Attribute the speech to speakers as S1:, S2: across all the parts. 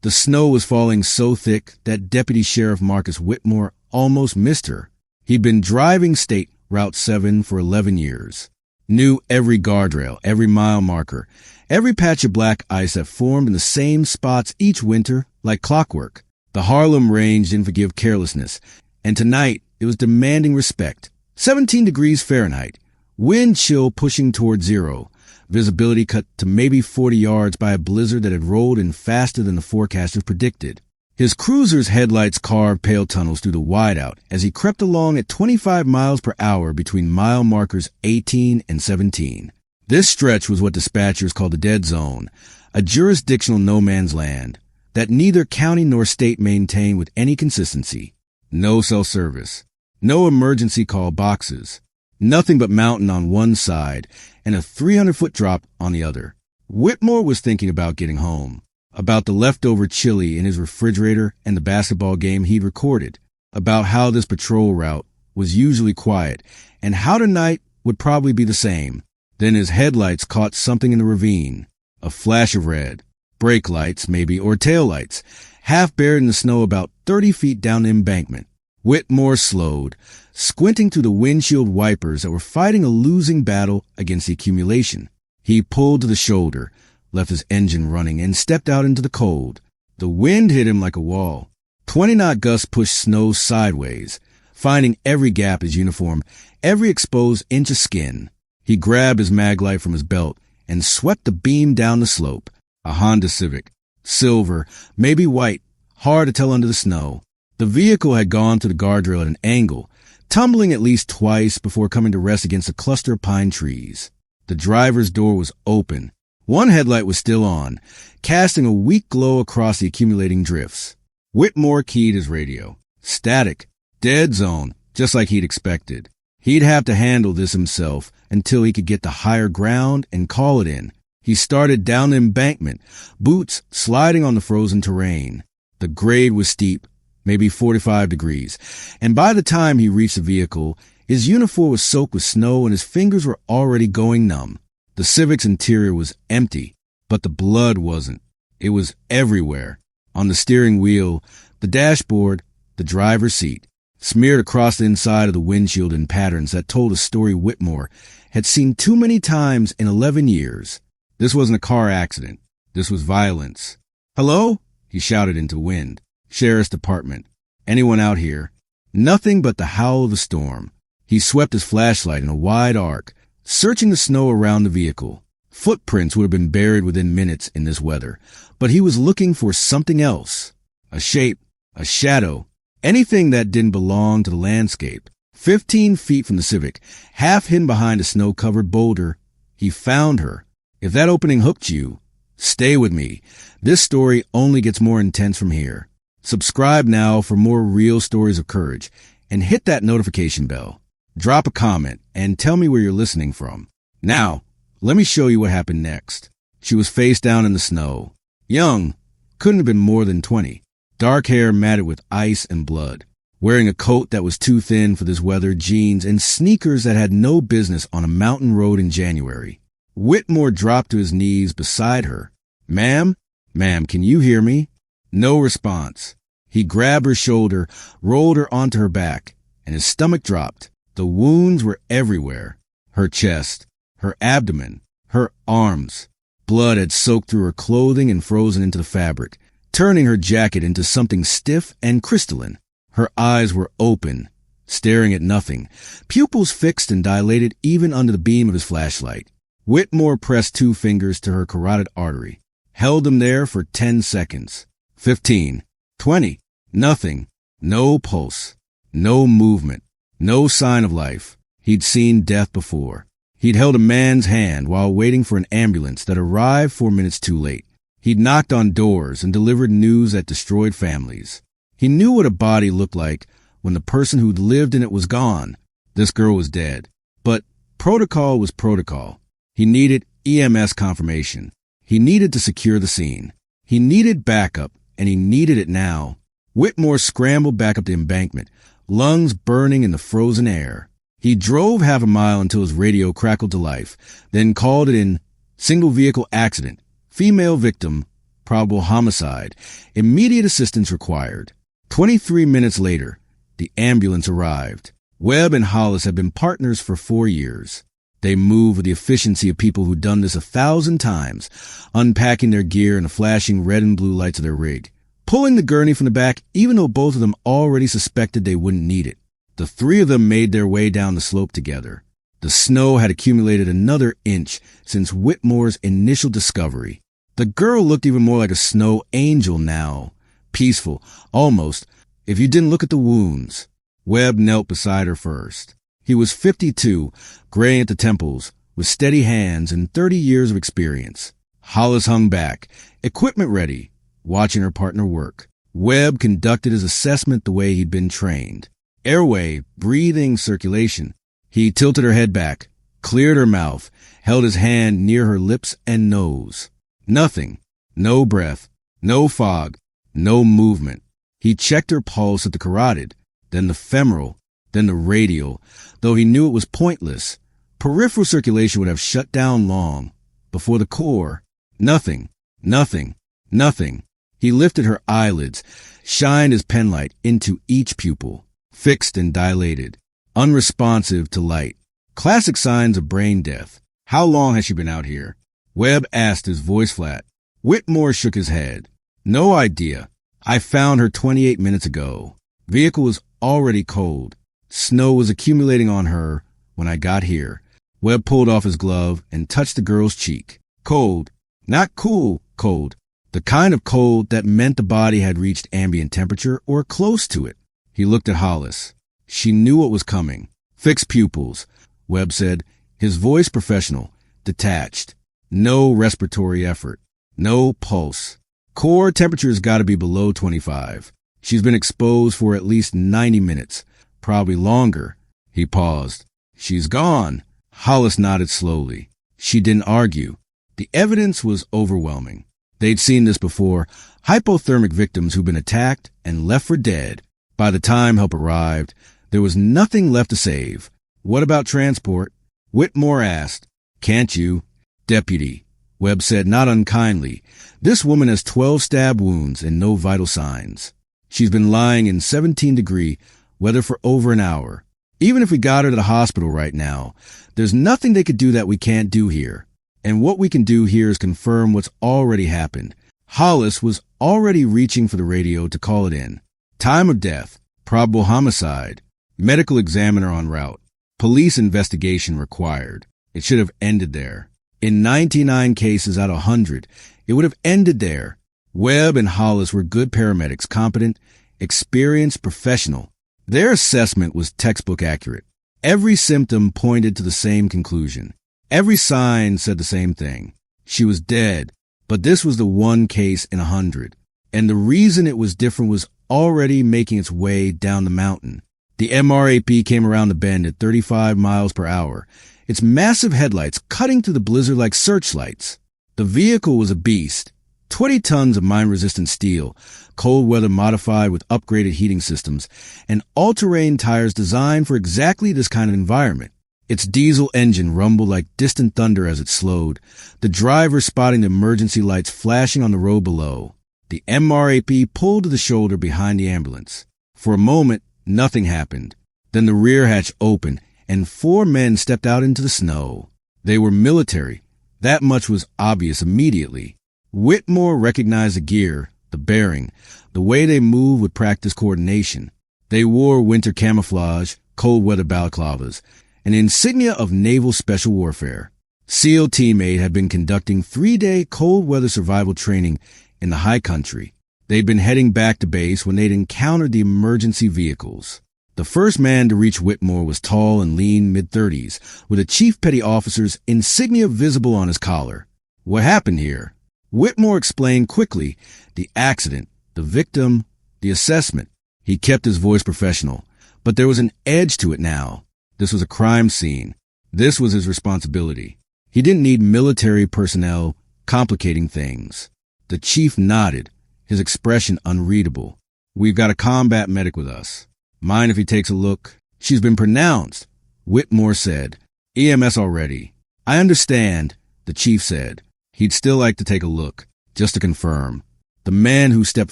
S1: The snow was falling so thick that Deputy Sheriff Marcus Whitmore almost missed her. He'd been driving State Route 7 for 11 years. Knew every guardrail, every mile marker, every patch of black ice that formed in the same spots each winter like clockwork. The Harlem Range didn't forgive carelessness, and tonight it was demanding respect. 17 degrees Fahrenheit, wind chill pushing toward zero, visibility cut to maybe 40 yards by a blizzard that had rolled in faster than the forecasters predicted. His cruiser's headlights carved pale tunnels through the wideout as he crept along at 25 miles per hour between mile markers 18 and 17. This stretch was what dispatchers called the dead zone, a jurisdictional no-man's land that neither county nor state maintained with any consistency. No cell service, no emergency call boxes, nothing but mountain on one side and a 300-foot drop on the other. Whitmore was thinking about getting home, about the leftover chili in his refrigerator and the basketball game he'd recorded, about how this patrol route was usually quiet and how tonight would probably be the same. Then his headlights caught something in the ravine, a flash of red. Brake lights, maybe, or tail lights, half buried in the snow about 30 feet down the embankment. Whitmore slowed, squinting through the windshield wipers that were fighting a losing battle against the accumulation. He pulled to the shoulder, left his engine running, and stepped out into the cold. The wind hit him like a wall. 20-knot gusts pushed snow sideways, finding every gap his uniform, every exposed inch of skin. He grabbed his mag light from his belt and swept the beam down the slope. A Honda Civic, silver, maybe white, hard to tell under the snow. The vehicle had gone to the guardrail at an angle, tumbling at least twice before coming to rest against a cluster of pine trees. The driver's door was open. One headlight was still on, casting a weak glow across the accumulating drifts. Whitmore keyed his radio. Static. Dead zone, just like he'd expected. He'd have to handle this himself until he could get to higher ground and call it in. He started down the embankment, boots sliding on the frozen terrain. The grade was steep, maybe 45 degrees, and by the time he reached the vehicle, his uniform was soaked with snow and his fingers were already going numb. The Civic's interior was empty, but the blood wasn't. It was everywhere. On the steering wheel, the dashboard, the driver's seat, smeared across the inside of the windshield in patterns that told a story Whitmore had seen too many times in 11 years. This wasn't a car accident. This was violence. "Hello?" he shouted into wind. "Sheriff's Department. Anyone out here?" Nothing but the howl of the storm. He swept his flashlight in a wide arc, searching the snow around the vehicle. Footprints would have been buried within minutes in this weather, but he was looking for something else. A shape, a shadow, anything that didn't belong to the landscape. 15 feet from the Civic, half hidden behind a snow-covered boulder, he found her. If that opening hooked you, stay with me. This story only gets more intense from here. Subscribe now for more real stories of courage, and hit that notification bell. Drop a comment and tell me where you're listening from. Now, let me show you what happened next. She was face down in the snow. Young, couldn't have been more than 20. Dark hair matted with ice and blood. Wearing a coat that was too thin for this weather, jeans, and sneakers that had no business on a mountain road in January. Whitmore dropped to his knees beside her. Ma'am, can you hear me?" No response. He grabbed her shoulder, rolled her onto her back, and his stomach dropped. The wounds were everywhere. Her chest, her abdomen, her arms. Blood had soaked through her clothing and frozen into the fabric, turning her jacket into something stiff and crystalline. Her eyes were open, staring at nothing, pupils fixed and dilated even under the beam of his flashlight. Whitmore pressed 2 fingers to her carotid artery, held them there for 10 seconds. 15, 20, nothing, no pulse, no movement, no sign of life. He'd seen death before. He'd held a man's hand while waiting for an ambulance that arrived 4 minutes too late. He'd knocked on doors and delivered news that destroyed families. He knew what a body looked like when the person who'd lived in it was gone. This girl was dead. But protocol was protocol. He needed EMS confirmation. He needed to secure the scene. He needed backup, and he needed it now. Whitmore scrambled back up the embankment, lungs burning in the frozen air. He drove half a mile until his radio crackled to life, then called it in. Single vehicle accident. Female victim. Probable homicide. Immediate assistance required. 23 minutes later, the ambulance arrived. Webb and Hollis had been partners for 4 years. They moved with the efficiency of people who'd done this 1,000 times, unpacking their gear and the flashing red and blue lights of their rig, pulling the gurney from the back even though both of them already suspected they wouldn't need it. The three of them made their way down the slope together. The snow had accumulated another inch since Whitmore's initial discovery. The girl looked even more like a snow angel now, peaceful, almost, if you didn't look at the wounds. Webb knelt beside her first. He was 52, gray at the temples, with steady hands and 30 years of experience. Hollis hung back, equipment ready, watching her partner work. Webb conducted his assessment the way he'd been trained. Airway, breathing, circulation. He tilted her head back, cleared her mouth, held his hand near her lips and nose. Nothing. No breath. No fog. No movement. He checked her pulse at the carotid, then the femoral, then the radial, though he knew it was pointless. Peripheral circulation would have shut down long. Before the core, nothing, nothing, nothing. He lifted her eyelids, shined his penlight into each pupil, fixed and dilated, unresponsive to light. Classic signs of brain death. How long has she been out here? Webb asked, his voice flat. Whitmore shook his head. No idea. I found her 28 minutes ago. Vehicle was already cold. Snow was accumulating on her when I got here. Webb pulled off his glove and touched the girl's cheek. Cold. Not cool cold. The kind of cold that meant the body had reached ambient temperature or close to it. He looked at Hollis. She knew what was coming. Fixed pupils, Webb said, his voice professional, detached. No respiratory effort. No pulse. Core temperature's got to be below 25. She's been exposed for at least 90 minutes. Probably longer. He paused. She's gone. Hollis nodded slowly. She didn't argue. The evidence was overwhelming. They'd seen this before. Hypothermic victims who'd been attacked and left for dead. By the time help arrived, there was nothing left to save. What about transport? Whitmore asked. Can't you? Deputy, Webb said, not unkindly. This woman has 12 stab wounds and no vital signs. She's been lying in 17-degree weather for over an hour. Even if we got her to the hospital right now, there's nothing they could do that we can't do here. And what we can do here is confirm what's already happened. Hollis was already reaching for the radio to call it in. Time of death, probable homicide, medical examiner en route, police investigation required. It should have ended there. In 99 cases out of 100, it would have ended there. Webb and Hollis were good paramedics, competent, experienced, professional. Their assessment was textbook accurate. Every symptom pointed to the same conclusion. Every sign said the same thing. She was dead, but this was the one case in 100. And the reason it was different was already making its way down the mountain. The MRAP came around the bend at 35 miles per hour, its massive headlights cutting through the blizzard like searchlights. The vehicle was a beast. 20 tons of mine-resistant steel, cold weather modified with upgraded heating systems, and all-terrain tires designed for exactly this kind of environment. Its diesel engine rumbled like distant thunder as it slowed, the driver spotting the emergency lights flashing on the road below. The MRAP pulled to the shoulder behind the ambulance. For a moment, nothing happened. Then the rear hatch opened, and 4 men stepped out into the snow. They were military. That much was obvious immediately. Whitmore recognized the gear, the bearing, the way they moved with practiced coordination. They wore winter camouflage, cold weather balaclavas, an insignia of naval special warfare. SEAL Teammate had been conducting 3-day cold weather survival training in the high country. They'd been heading back to base when they'd encountered the emergency vehicles. The first man to reach Whitmore was tall and lean, mid-30s, with a chief petty officer's insignia visible on his collar. What happened here? Whitmore explained quickly the accident, the victim, the assessment. He kept his voice professional, but there was an edge to it now. This was a crime scene. This was his responsibility. He didn't need military personnel complicating things. The chief nodded, his expression unreadable. We've got a combat medic with us. Mind if he takes a look? She's been pronounced, Whitmore said. EMS already. I understand, the chief said. He'd still like to take a look. Just to confirm, the man who stepped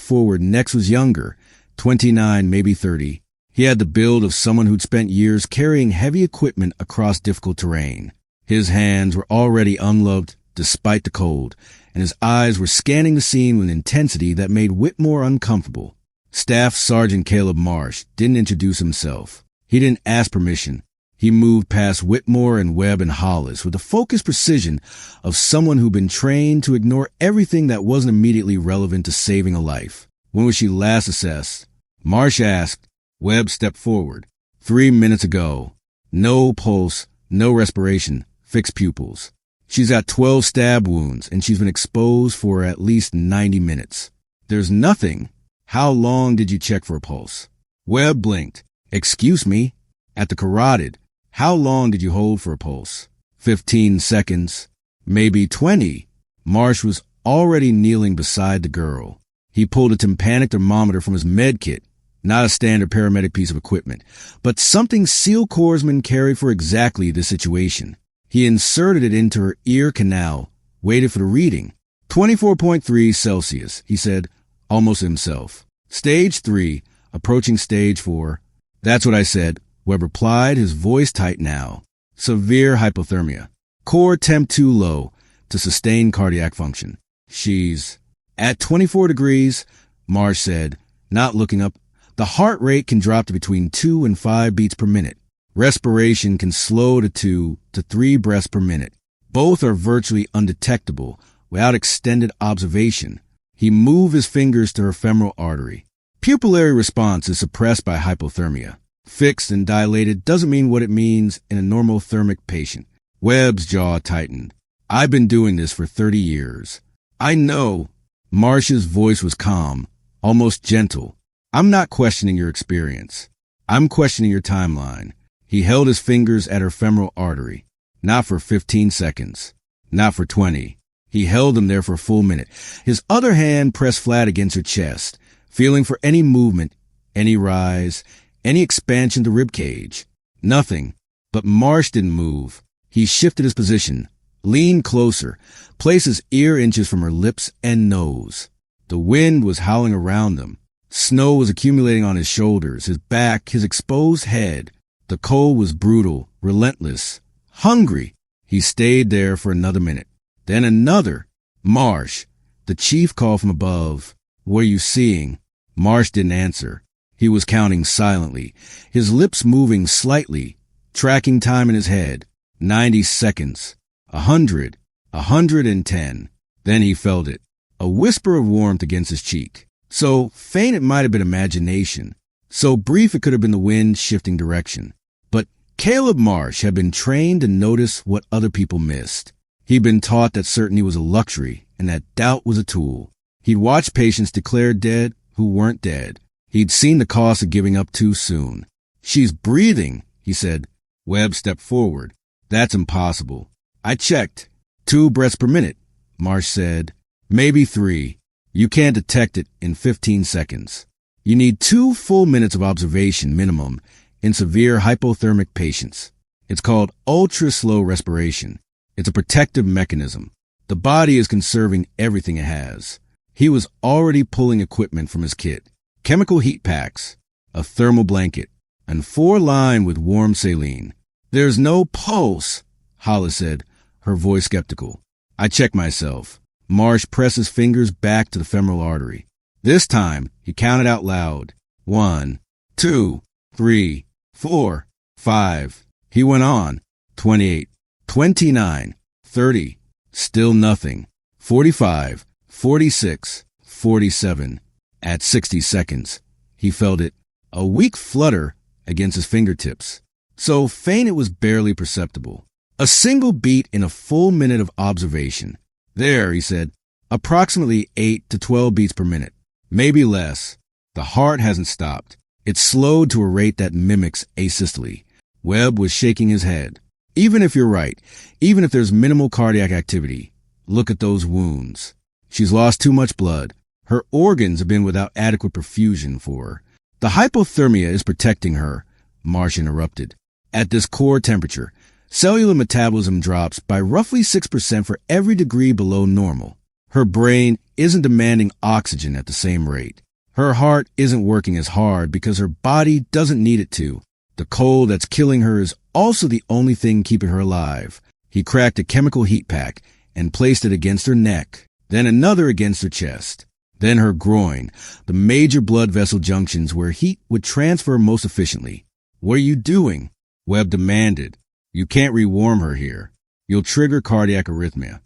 S1: forward next was younger, 29, maybe 30. He had the build of someone who'd spent years carrying heavy equipment across difficult terrain. His hands were already ungloved despite the cold, and his eyes were scanning the scene with an intensity that made Whitmore uncomfortable. Staff Sergeant Caleb Marsh didn't introduce himself. He didn't ask permission. He moved past Whitmore and Webb and Hollis with the focused precision of someone who'd been trained to ignore everything that wasn't immediately relevant to saving a life. When was she last assessed? Marsh asked. Webb stepped forward. 3 minutes ago. No pulse, no respiration, fixed pupils. She's got 12 stab wounds, and she's been exposed for at least 90 minutes. There's nothing. How long did you check for a pulse? Webb blinked. Excuse me? At the carotid. How long did you hold for a pulse? 15 seconds. Maybe 20. Marsh was already kneeling beside the girl. He pulled a tympanic thermometer from his med kit. Not a standard paramedic piece of equipment, but something SEAL corpsmen carried for exactly this situation. He inserted it into her ear canal, waited for the reading. 24.3 Celsius, he said, almost himself. Stage 3, approaching stage 4. That's what I said, Webb replied, his voice tight now. Severe hypothermia. Core temp too low to sustain cardiac function. She's at 24 degrees, Marsh said, not looking up. The heart rate can drop to between 2 and 5 beats per minute. Respiration can slow to 2 to 3 breaths per minute. Both are virtually undetectable without extended observation. He moved his fingers to her femoral artery. Pupillary response is suppressed by hypothermia. Fixed and dilated doesn't mean what it means in a normothermic patient. Webb's jaw tightened. I've been doing this for 30 years. I know. Marsh's voice was calm, almost gentle. I'm not questioning your experience. I'm questioning your timeline. He held his fingers at her femoral artery. Not for 15 seconds. Not for 20. He held them there for a full minute. His other hand pressed flat against her chest, feeling for any movement, any rise, any expansion to rib cage. Nothing. But Marsh didn't move. He shifted his position, leaned closer, placed his ear inches from her lips and nose. The wind was howling around them. Snow was accumulating on his shoulders, his back, his exposed head. The cold was brutal, relentless, hungry. He stayed there for another minute. Then another. Marsh. The chief called from above. What are you seeing? Marsh didn't answer. He was counting silently, his lips moving slightly, tracking time in his head. 90 seconds. 100. 110. Then he felt it. A whisper of warmth against his cheek. So faint it might have been imagination. So brief it could have been the wind shifting direction. But Caleb Marsh had been trained to notice what other people missed. He'd been taught that certainty was a luxury and that doubt was a tool. He'd watched patients declared dead who weren't dead. He'd seen the cost of giving up too soon. She's breathing, he said. Webb stepped forward. That's impossible. I checked. 2 breaths per minute, Marsh said. Maybe 3. You can't detect it in 15 seconds. You need 2 full minutes of observation minimum in severe hypothermic patients. It's called ultra-slow respiration. It's a protective mechanism. The body is conserving everything it has. He was already pulling equipment from his kit. Chemical heat packs, a thermal blanket, and 4 lined with warm saline. There's no pulse, Hollis said, her voice skeptical. I checked myself. Marsh pressed his fingers back to the femoral artery. This time, he counted out loud. 1, 2, 3, 4, 5. He went on. 28, 29, 30. Still nothing. 45, 46, 47. At 60 seconds, he felt it. A weak flutter against his fingertips. So faint it was barely perceptible. A single beat in a full minute of observation. There, he said, approximately 8 to 12 beats per minute. Maybe less. The heart hasn't stopped. It's slowed to a rate that mimics asystole. Webb was shaking his head. Even if you're right, even if there's minimal cardiac activity, look at those wounds. She's lost too much blood. Her organs have been without adequate perfusion for her. The hypothermia is protecting her, Marsh interrupted. At this core temperature, cellular metabolism drops by roughly 6% for every degree below normal. Her brain isn't demanding oxygen at the same rate. Her heart isn't working as hard because her body doesn't need it to. The cold that's killing her is also the only thing keeping her alive. He cracked a chemical heat pack and placed it against her neck, then another against her chest, then her groin, the major blood vessel junctions where heat would transfer most efficiently. "What are you doing?" Webb demanded. "You can't rewarm her here. You'll trigger cardiac arrhythmia."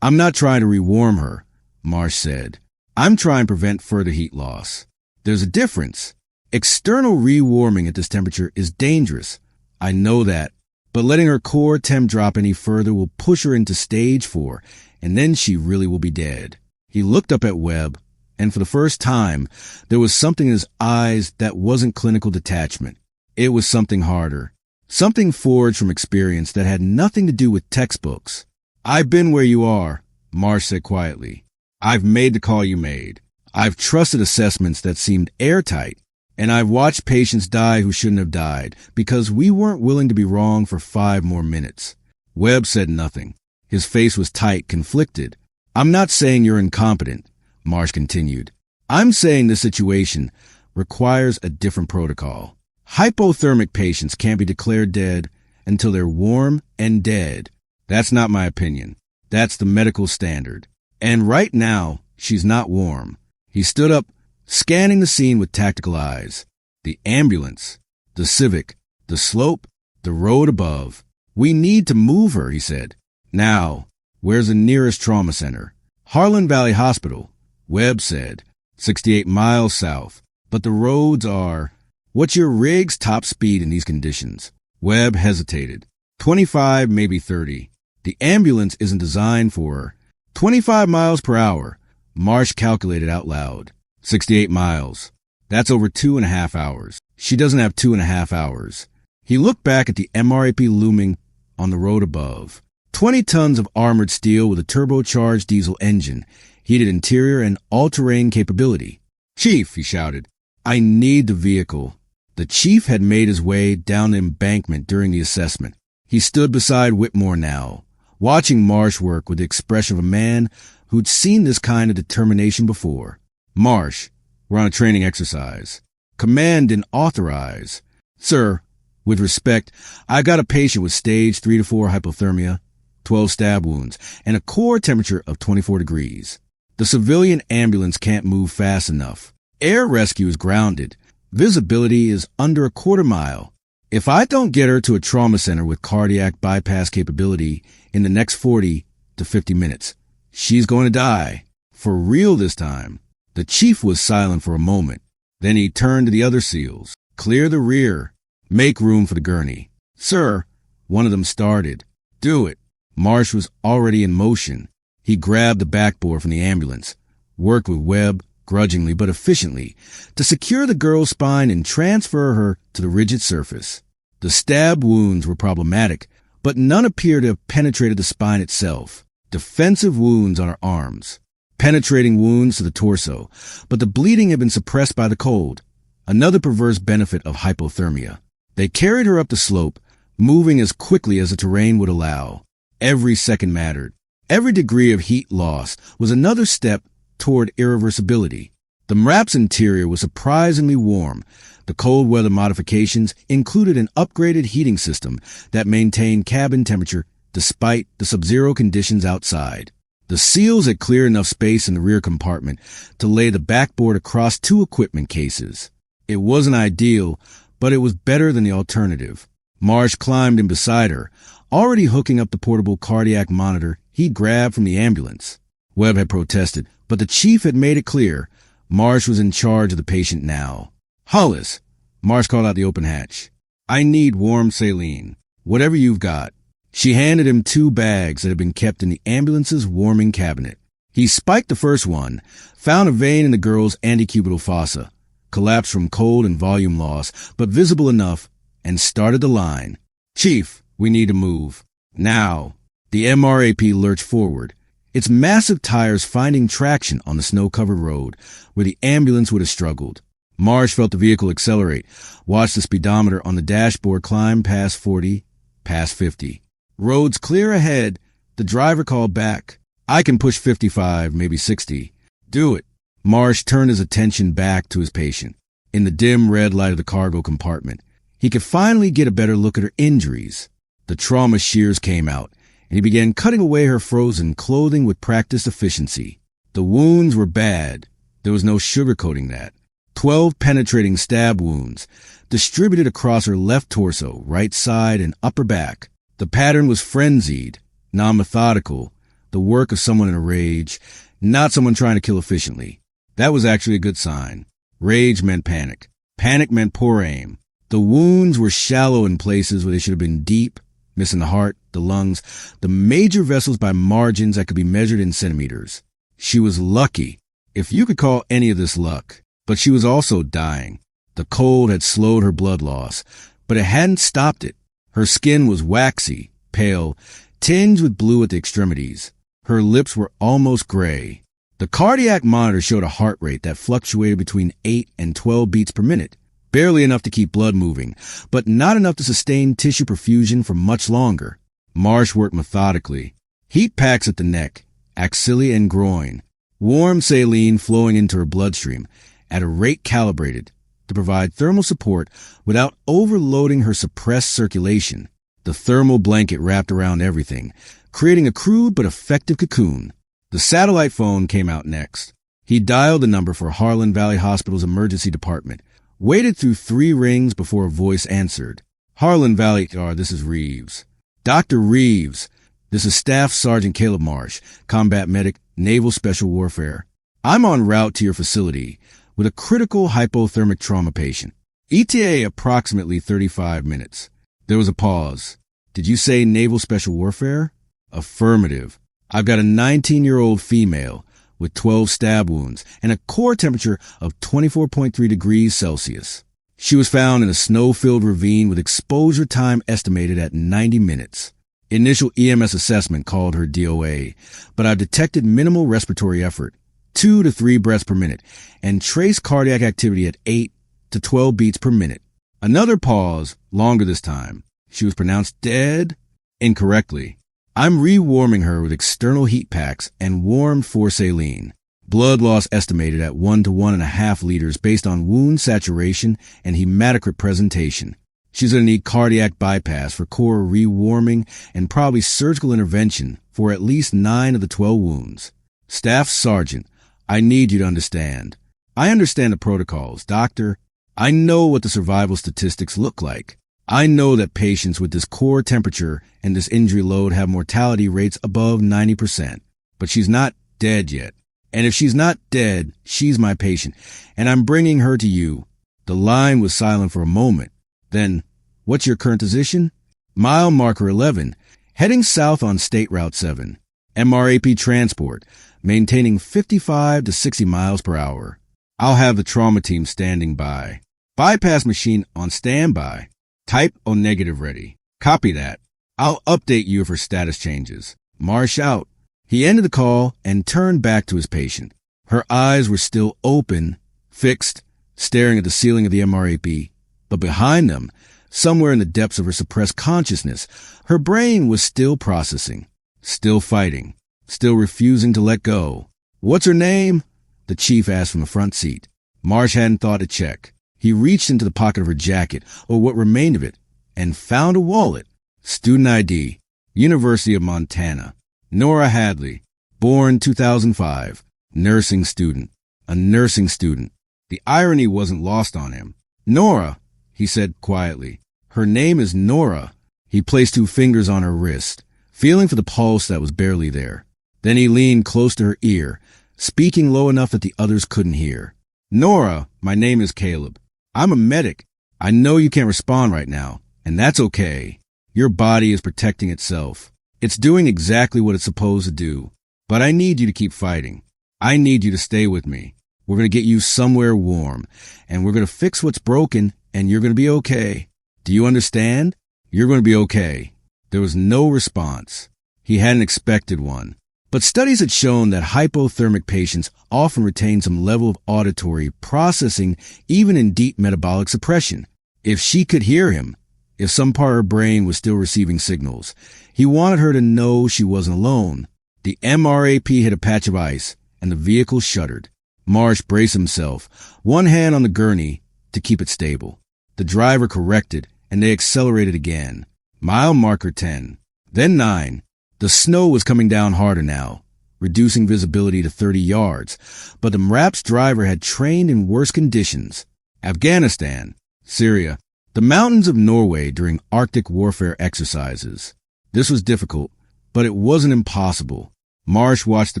S1: "I'm not trying to rewarm her," Marsh said. "I'm trying to prevent further heat loss. There's a difference. External rewarming at this temperature is dangerous. I know that. But letting her core temp drop any further will push her into stage 4, and then she really will be dead." He looked up at Webb, and for the first time, there was something in his eyes that wasn't clinical detachment. It was something harder, something forged from experience that had nothing to do with textbooks. "I've been where you are," Marsh said quietly. "I've made the call you made. I've trusted assessments that seemed airtight. And I've watched patients die who shouldn't have died because we weren't willing to be wrong for 5 more minutes." Webb said nothing. His face was tight, conflicted. "I'm not saying you're incompetent," Marsh continued. "I'm saying this situation requires a different protocol. Hypothermic patients can't be declared dead until they're warm and dead. That's not my opinion. That's the medical standard. And right now, she's not warm." He stood up, scanning the scene with tactical eyes. The ambulance, the Civic, the slope, the road above. "We need to move her," he said. "Now, where's the nearest trauma center?" "Harlan Valley Hospital," Webb said. 68 miles south. "But the roads are—" "What's your rig's top speed in these conditions?" Webb hesitated. 25, maybe 30. "The ambulance isn't designed for her." 25 miles per hour, Marsh calculated out loud. 68 miles. That's over 2.5 hours. She doesn't have 2.5 hours. He looked back at the MRAP looming on the road above. 20 tons of armored steel with a turbocharged diesel engine, heated interior, and all-terrain capability. "Chief," he shouted, "I need the vehicle." The chief had made his way down the embankment during the assessment. He stood beside Whitmore now, watching Marsh work with the expression of a man who'd seen this kind of determination before. "Marsh, we're on a training exercise. Command didn't authorize." "Sir, with respect, I got a patient with stage 3 to 4 hypothermia, 12 stab wounds, and a core temperature of 24 degrees. The civilian ambulance can't move fast enough. Air rescue is grounded. Visibility is under a quarter mile. If I don't get her to a trauma center with cardiac bypass capability in the next 40 to 50 minutes, she's going to die. For real this time." The chief was silent for a moment. Then he turned to the other SEALs. "Clear the rear. Make room for the gurney." "Sir," one of them started. "Do it." Marsh was already in motion. He grabbed the backboard from the ambulance, worked with Webb, grudgingly but efficiently, to secure the girl's spine and transfer her to the rigid surface. The stab wounds were problematic, but none appeared to have penetrated the spine itself. Defensive wounds on her arms. Penetrating wounds to the torso, but the bleeding had been suppressed by the cold, another perverse benefit of hypothermia. They carried her up the slope, moving as quickly as the terrain would allow. Every second mattered. Every degree of heat loss was another step toward irreversibility. The MRAP's interior was surprisingly warm. The cold weather modifications included an upgraded heating system that maintained cabin temperature despite the sub-zero conditions outside. The SEALs had cleared enough space in the rear compartment to lay the backboard across 2 equipment cases. It wasn't ideal, but it was better than the alternative. Marsh climbed in beside her, already hooking up the portable cardiac monitor he'd grabbed from the ambulance. Webb had protested, but the chief had made it clear Marsh was in charge of the patient now. "Hollis," Marsh called out the open hatch. "I need warm saline. Whatever you've got." She handed him 2 bags that had been kept in the ambulance's warming cabinet. He spiked the first one, found a vein in the girl's antecubital fossa, collapsed from cold and volume loss, but visible enough, and started the line. "Chief, we need to move. Now." The MRAP lurched forward, its massive tires finding traction on the snow-covered road where the ambulance would have struggled. Marsh felt the vehicle accelerate, watched the speedometer on the dashboard climb past 40, past 50. "Road's clear ahead," the driver called back. I can push 55, maybe 60. Do it. Marsh turned his attention back to his patient. In the dim red light of the cargo compartment, he could finally get a better look at her injuries. The trauma shears came out, and he began cutting away her frozen clothing with practiced efficiency. The wounds were bad. There was no sugarcoating that. 12 penetrating stab wounds, distributed across her left torso, right side, and upper back. The pattern was frenzied, non-methodical, the work of someone in a rage, not someone trying to kill efficiently. That was actually a good sign. Rage meant panic. Panic meant poor aim. The wounds were shallow in places where they should have been deep, missing the heart, the lungs, the major vessels by margins that could be measured in centimeters. She was lucky, if you could call any of this luck. But she was also dying. The cold had slowed her blood loss, but it hadn't stopped it. Her skin was waxy, pale, tinged with blue at the extremities. Her lips were almost gray. The cardiac monitor showed a heart rate that fluctuated between 8 and 12 beats per minute, barely enough to keep blood moving, but not enough to sustain tissue perfusion for much longer. Marsh worked methodically. Heat packs at the neck, axilla and groin, warm saline flowing into her bloodstream at a rate calibrated to provide thermal support without overloading her suppressed circulation. The thermal blanket wrapped around everything, creating a crude but effective cocoon. The satellite phone came out next. He dialed the number for Harlan Valley Hospital's emergency department, waited through 3 rings before a voice answered. Harlan Valley, this is Reeves. Dr. Reeves, this is Staff Sergeant Caleb Marsh, combat medic, Naval Special Warfare. I'm en route to your facility with a critical hypothermic trauma patient. ETA approximately 35 minutes. There was a pause. Did you say Naval Special Warfare? Affirmative. I've got a 19-year-old female with 12 stab wounds and a core temperature of 24.3 degrees Celsius. She was found in a snow-filled ravine with exposure time estimated at 90 minutes. Initial EMS assessment called her DOA, but I've detected minimal respiratory effort, 2 to 3 breaths per minute, and trace cardiac activity at 8 to 12 beats per minute. Another pause, longer this time. She was pronounced dead incorrectly. I'm rewarming her with external heat packs and warmed for saline. Blood loss estimated at 1 to 1.5 liters based on wound saturation and hematocrit presentation. She's going to need cardiac bypass for core rewarming and probably surgical intervention for at least 9 of the 12 wounds. Staff Sergeant, I need you to understand. I understand the protocols, Doctor. I know what the survival statistics look like. I know that patients with this core temperature and this injury load have mortality rates above 90%. But she's not dead yet. And if she's not dead, she's my patient, and I'm bringing her to you. The line was silent for a moment. Then, what's your current position? Mile marker 11, heading south on State Route 7. MRAP transport, maintaining 55 to 60 miles per hour. I'll have the trauma team standing by. Bypass machine on standby. Type O negative ready. Copy that. I'll update you if her status changes. Marsh out. He ended the call and turned back to his patient. Her eyes were still open, fixed, staring at the ceiling of the MRAP. But behind them, somewhere in the depths of her suppressed consciousness, her brain was still processing, still fighting, still refusing to let go. What's her name? The chief asked from the front seat. Marsh hadn't thought to check. He reached into the pocket of her jacket, or what remained of it, and found a wallet. Student ID, University of Montana. Nora Hadley, born 2005, nursing student. A nursing student. The irony wasn't lost on him. Nora, he said quietly. Her name is Nora. He placed 2 fingers on her wrist, feeling for the pulse that was barely there. Then he leaned close to her ear, speaking low enough that the others couldn't hear. Nora, my name is Caleb. I'm a medic. I know you can't respond right now, and that's okay. Your body is protecting itself. It's doing exactly what it's supposed to do. But I need you to keep fighting. I need you to stay with me. We're going to get you somewhere warm, and we're going to fix what's broken, and you're going to be okay. Do you understand? You're going to be okay. There was no response. He hadn't expected one. But studies had shown that hypothermic patients often retain some level of auditory processing even in deep metabolic suppression. If she could hear him, if some part of her brain was still receiving signals, he wanted her to know she wasn't alone. The MRAP hit a patch of ice, and the vehicle shuddered. Marsh braced himself, one hand on the gurney to keep it stable. The driver corrected, and they accelerated again. Mile marker 10, then 9. The snow was coming down harder now, reducing visibility to 30 yards, but the MRAP's driver had trained in worse conditions. Afghanistan, Syria, the mountains of Norway during Arctic warfare exercises. This was difficult, but it wasn't impossible. Marsh watched the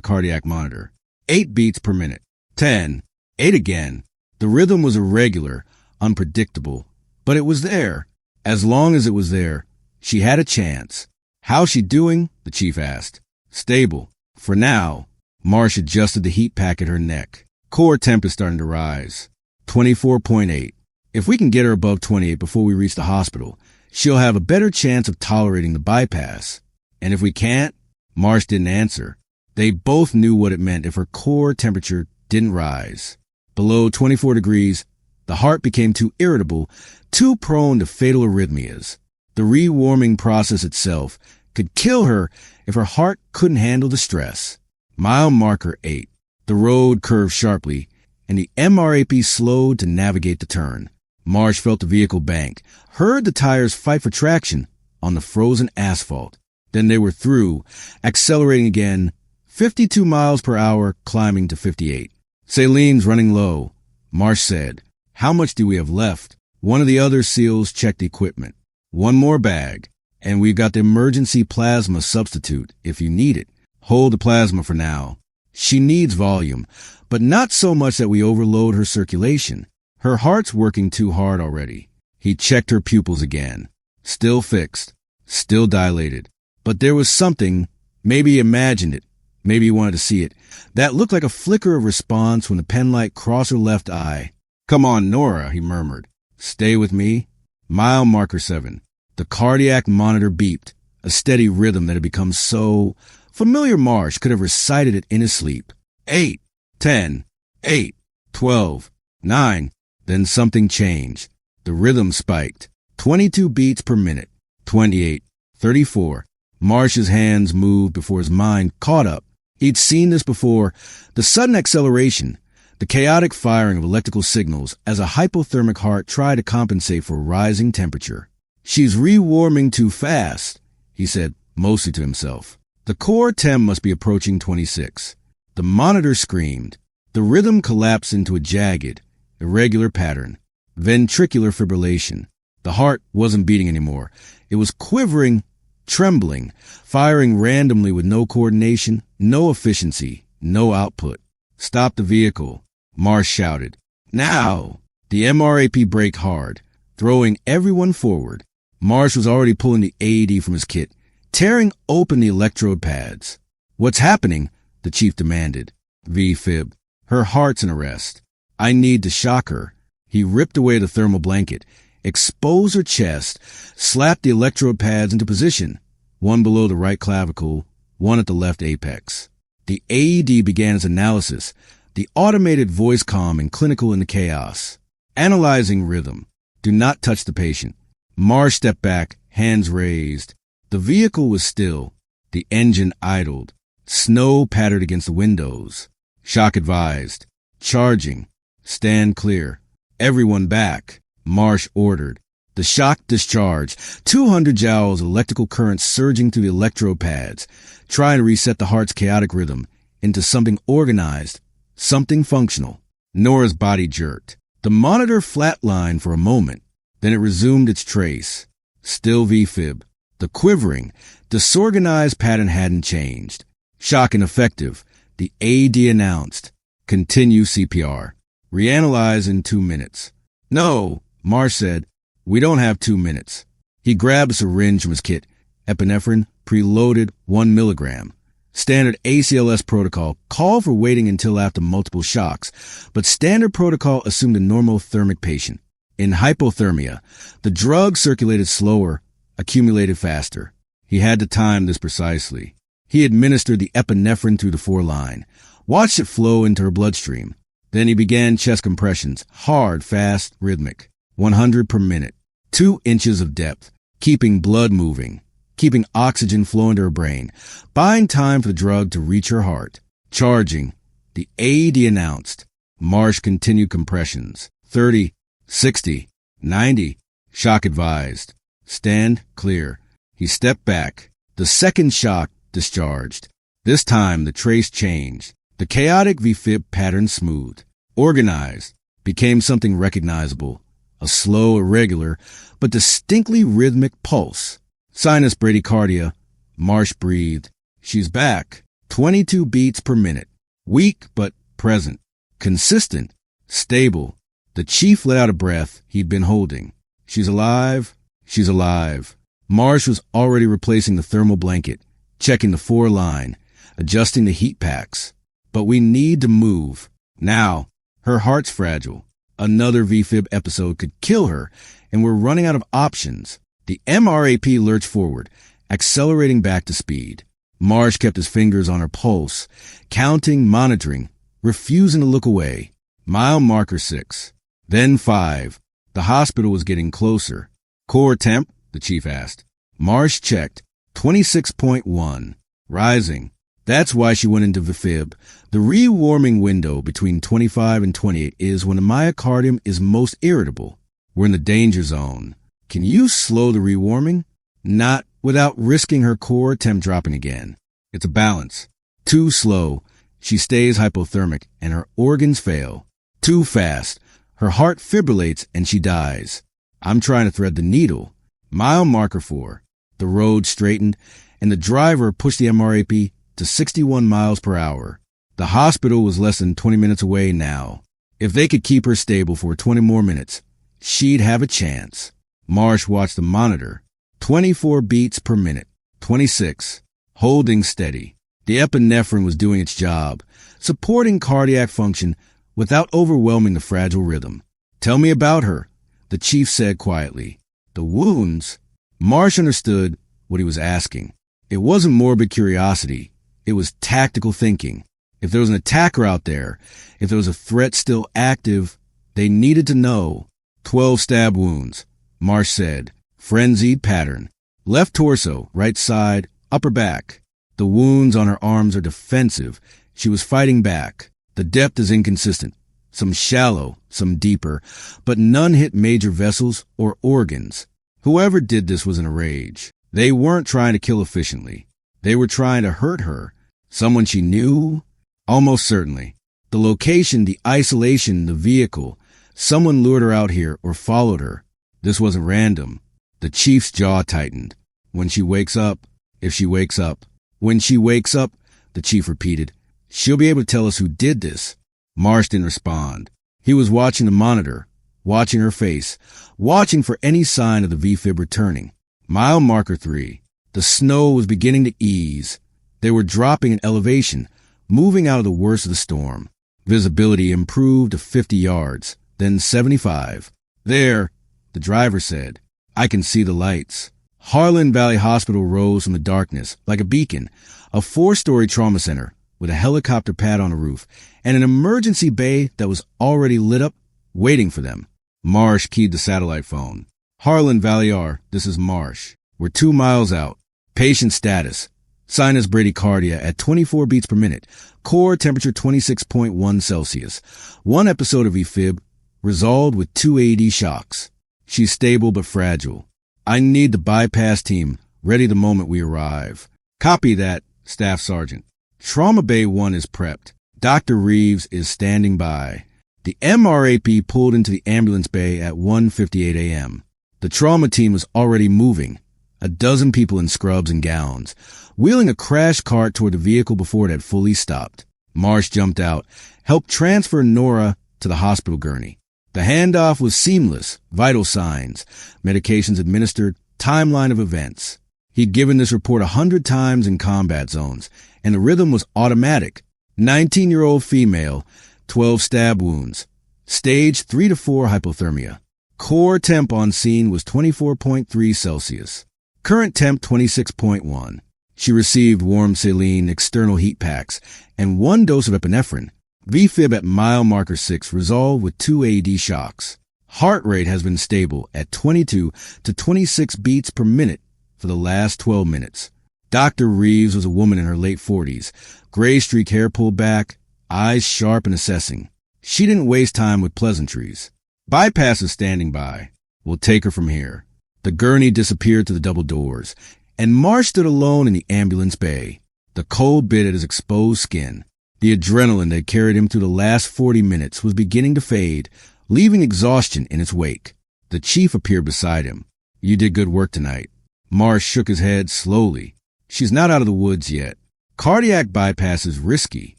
S1: cardiac monitor. 8 beats per minute. 10. 8 again. The rhythm was irregular, unpredictable, but it was there. As long as it was there, she had a chance. How's she doing? The chief asked. Stable. For now. Marsh adjusted the heat pack at her neck. Core temp is starting to rise. 24.8. If we can get her above 28 before we reach the hospital, she'll have a better chance of tolerating the bypass. And if we can't? Marsh didn't answer. They both knew what it meant if her core temperature didn't rise. Below 24 degrees, the heart became too irritable, too prone to fatal arrhythmias. The rewarming process itself could kill her if her heart couldn't handle the stress. Mile marker 8. The road curved sharply, and the MRAP slowed to navigate the turn. Marsh felt the vehicle bank, heard the tires fight for traction on the frozen asphalt. Then they were through, accelerating again, 52 miles per hour, climbing to 58. Saline's running low, Marsh said. How much do we have left? One of the other SEALs checked the equipment. One more bag, and we've got the emergency plasma substitute if you need it. Hold the plasma for now. She needs volume, but not so much that we overload her circulation. Her heart's working too hard already. He checked her pupils again. Still fixed, still dilated. But there was something, maybe he imagined it, maybe he wanted to see it, that looked like a flicker of response when the penlight crossed her left eye. Come on, Nora, he murmured. Stay with me. Mile marker 7. The cardiac monitor beeped, a steady rhythm that had become so familiar. Marsh could have recited it in his sleep. 8, 10, 8, 12, 9. Then something changed. The rhythm spiked. 22 beats per minute. 28, 34. Marsh's hands moved before his mind caught up. He'd seen this before. The sudden acceleration, the chaotic firing of electrical signals as a hypothermic heart tried to compensate for rising temperature. She's rewarming too fast, he said, mostly to himself. The core temp must be approaching 26. The monitor screamed. The rhythm collapsed into a jagged, irregular pattern. Ventricular fibrillation. The heart wasn't beating anymore. It was quivering, trembling, firing randomly with no coordination, no efficiency, no output. Stop the vehicle, Marsh shouted. Now! The MRAP braked hard, throwing everyone forward. Marsh was already pulling the AED from his kit, tearing open the electrode pads. What's happening? The chief demanded. V-fib. Her heart's in arrest. I need to shock her. He ripped away the thermal blanket, exposed her chest, slapped the electrode pads into position, one below the right clavicle, one at the left apex. The AED began its analysis, the automated voice calm and clinical in the chaos. Analyzing rhythm. Do not touch the patient. Marsh stepped back, hands raised. The vehicle was still. The engine idled. Snow pattered against the windows. Shock advised. Charging. Stand clear. Everyone back, Marsh ordered. The shock discharged, 200 joules of electrical current surging through the electrode pads, trying to reset the heart's chaotic rhythm into something organized, something functional. Nora's body jerked. The monitor flatlined for a moment, then it resumed its trace. Still V-fib. The quivering, disorganized pattern hadn't changed. Shock ineffective. The AED announced. Continue CPR. Reanalyze in 2 minutes. No, Marsh said. We don't have 2 minutes. He grabbed a syringe from his kit. Epinephrine, preloaded, 1 milligram. Standard ACLS protocol called for waiting until after multiple shocks, but standard protocol assumed a normal thermic patient. In hypothermia, the drug circulated slower, accumulated faster. He had to time this precisely. He administered the epinephrine through the foreline, watched it flow into her bloodstream. Then he began chest compressions, hard, fast, rhythmic, 100 per minute, 2 inches of depth, keeping blood moving, keeping oxygen flowing to her brain, buying time for the drug to reach her heart. Charging. The AED announced. Marsh continued compressions. 30, 60, 90. Shock advised. Stand clear. He stepped back. The second shock discharged. This time the trace changed. The chaotic VFib pattern smoothed, organized, became something recognizable. A slow, irregular, but distinctly rhythmic pulse. Sinus bradycardia. Marsh breathed. She's back. 22 beats per minute. Weak but present. Consistent. Stable. The chief let out a breath he'd been holding. She's alive. She's alive. Marsh was already replacing the thermal blanket, checking the 4-line, adjusting the heat packs. But we need to move. Now. Her heart's fragile. Another VFib episode could kill her, and we're running out of options. The MRAP lurched forward, accelerating back to speed. Marsh kept his fingers on her pulse, counting, monitoring, refusing to look away. Mile marker 6. Then 5. The hospital was getting closer. Core temp? The chief asked. Marsh checked. 26.1. Rising. That's why she went into VFib. The rewarming window between 25 and 28 is when the myocardium is most irritable. We're in the danger zone. Can you slow the rewarming? Not without risking her core temp dropping again. It's a balance. Too slow. She stays hypothermic and her organs fail. Too fast. Her heart fibrillates and she dies. I'm trying to thread the needle. Mile marker 4. The road straightened and the driver pushed the MRAP to 61 miles per hour. The hospital was less than 20 minutes away now. If they could keep her stable for 20 more minutes, she'd have a chance. Marsh watched the monitor. 24 beats per minute. 26. Holding steady. The epinephrine was doing its job, supporting cardiac function without overwhelming the fragile rhythm. Tell me about her, the chief said quietly. The wounds? Marsh understood what he was asking. It wasn't morbid curiosity. It was tactical thinking. If there was an attacker out there, if there was a threat still active, they needed to know. 12 stab wounds, Marsh said. Frenzied pattern. Left torso, right side, upper back. The wounds on her arms are defensive. She was fighting back. The depth is inconsistent. Some shallow, some deeper, but none hit major vessels or organs. Whoever did this was in a rage. They weren't trying to kill efficiently. They were trying to hurt her. Someone she knew? Almost certainly. The location, the isolation, the vehicle. Someone lured her out here or followed her. This wasn't random. The chief's jaw tightened. When she wakes up, if she wakes up. When she wakes up, the chief repeated, she'll be able to tell us who did this. Marsh didn't respond. He was watching the monitor, watching her face, watching for any sign of the VFib returning. Mile marker 3. The snow was beginning to ease. They were dropping in elevation, moving out of the worst of the storm. Visibility improved to 50 yards, then 75. There, the driver said, I can see the lights. Harlan Valley Hospital rose from the darkness like a beacon, a 4-story trauma center with a helicopter pad on the roof and an emergency bay that was already lit up, waiting for them. Marsh keyed the satellite phone. Harlan Valley R, this is Marsh. We're 2 miles out. Patient status. Sinus bradycardia at 24 beats per minute. Core temperature 26.1 Celsius. 1 episode of VFib, resolved with 2 AED shocks. She's stable but fragile. I need the bypass team ready the moment we arrive. Copy that, Staff Sergeant. Trauma Bay 1 is prepped. Dr. Reeves is standing by. The MRAP pulled into the ambulance bay at 1:58 a.m. The trauma team was already moving. A dozen people in scrubs and gowns, wheeling a crash cart toward the vehicle before it had fully stopped. Marsh jumped out, helped transfer Nora to the hospital gurney. The handoff was seamless, vital signs, medications administered, timeline of events. He'd given this report 100 times in combat zones, and the rhythm was automatic. 19-year-old female, 12 stab wounds. Stage 3 to 4 hypothermia. Core temp on scene was 24.3 Celsius. Current temp 26.1. She received warm saline external heat packs and 1 dose of epinephrine. VFib at mile marker 6 resolved with 2 AED shocks. Heart rate has been stable at 22 to 26 beats per minute for the last 12 minutes. Dr. Reeves was a woman in her late 40s, gray-streaked hair pulled back, eyes sharp and assessing. She didn't waste time with pleasantries. Bypass is standing by. We'll take her from here. The gurney disappeared through the double doors, and Marsh stood alone in the ambulance bay. The cold bit at his exposed skin. The adrenaline that carried him through the last 40 minutes was beginning to fade, leaving exhaustion in its wake. The chief appeared beside him. You did good work tonight. Marsh shook his head slowly. She's not out of the woods yet. Cardiac bypass is risky.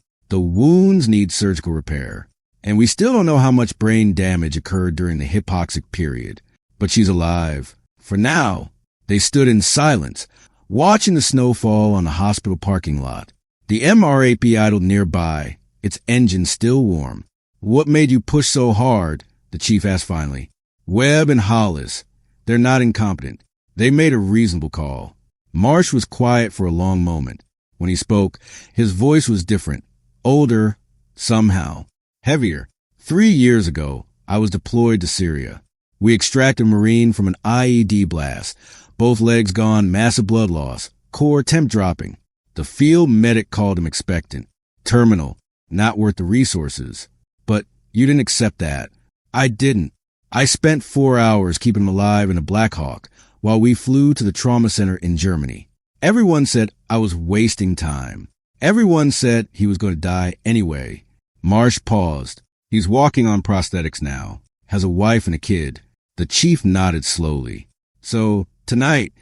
S1: The wounds need surgical repair. And we still don't know how much brain damage occurred during the hypoxic period. But she's alive. For now. They stood in silence, watching the snow fall on the hospital parking lot. The MRAP idled nearby, its engine still warm. What made you push so hard? The chief asked finally. Webb and Hollis. They're not incompetent. They made a reasonable call. Marsh was quiet for a long moment. When he spoke, his voice was different. Older, somehow. Heavier. 3 years ago, I was deployed to Syria. We extracted a Marine from an IED blast. Both legs gone, massive blood loss. Core temp dropping. The field medic called him expectant. Terminal. Not worth the resources. But you didn't accept that. I didn't. I spent 4 hours keeping him alive in a Black Hawk while we flew to the trauma center in Germany. Everyone said I was wasting time. Everyone said he was going to die anyway. Marsh paused. He's walking on prosthetics now. Has a wife and a kid. The chief nodded slowly. So tonight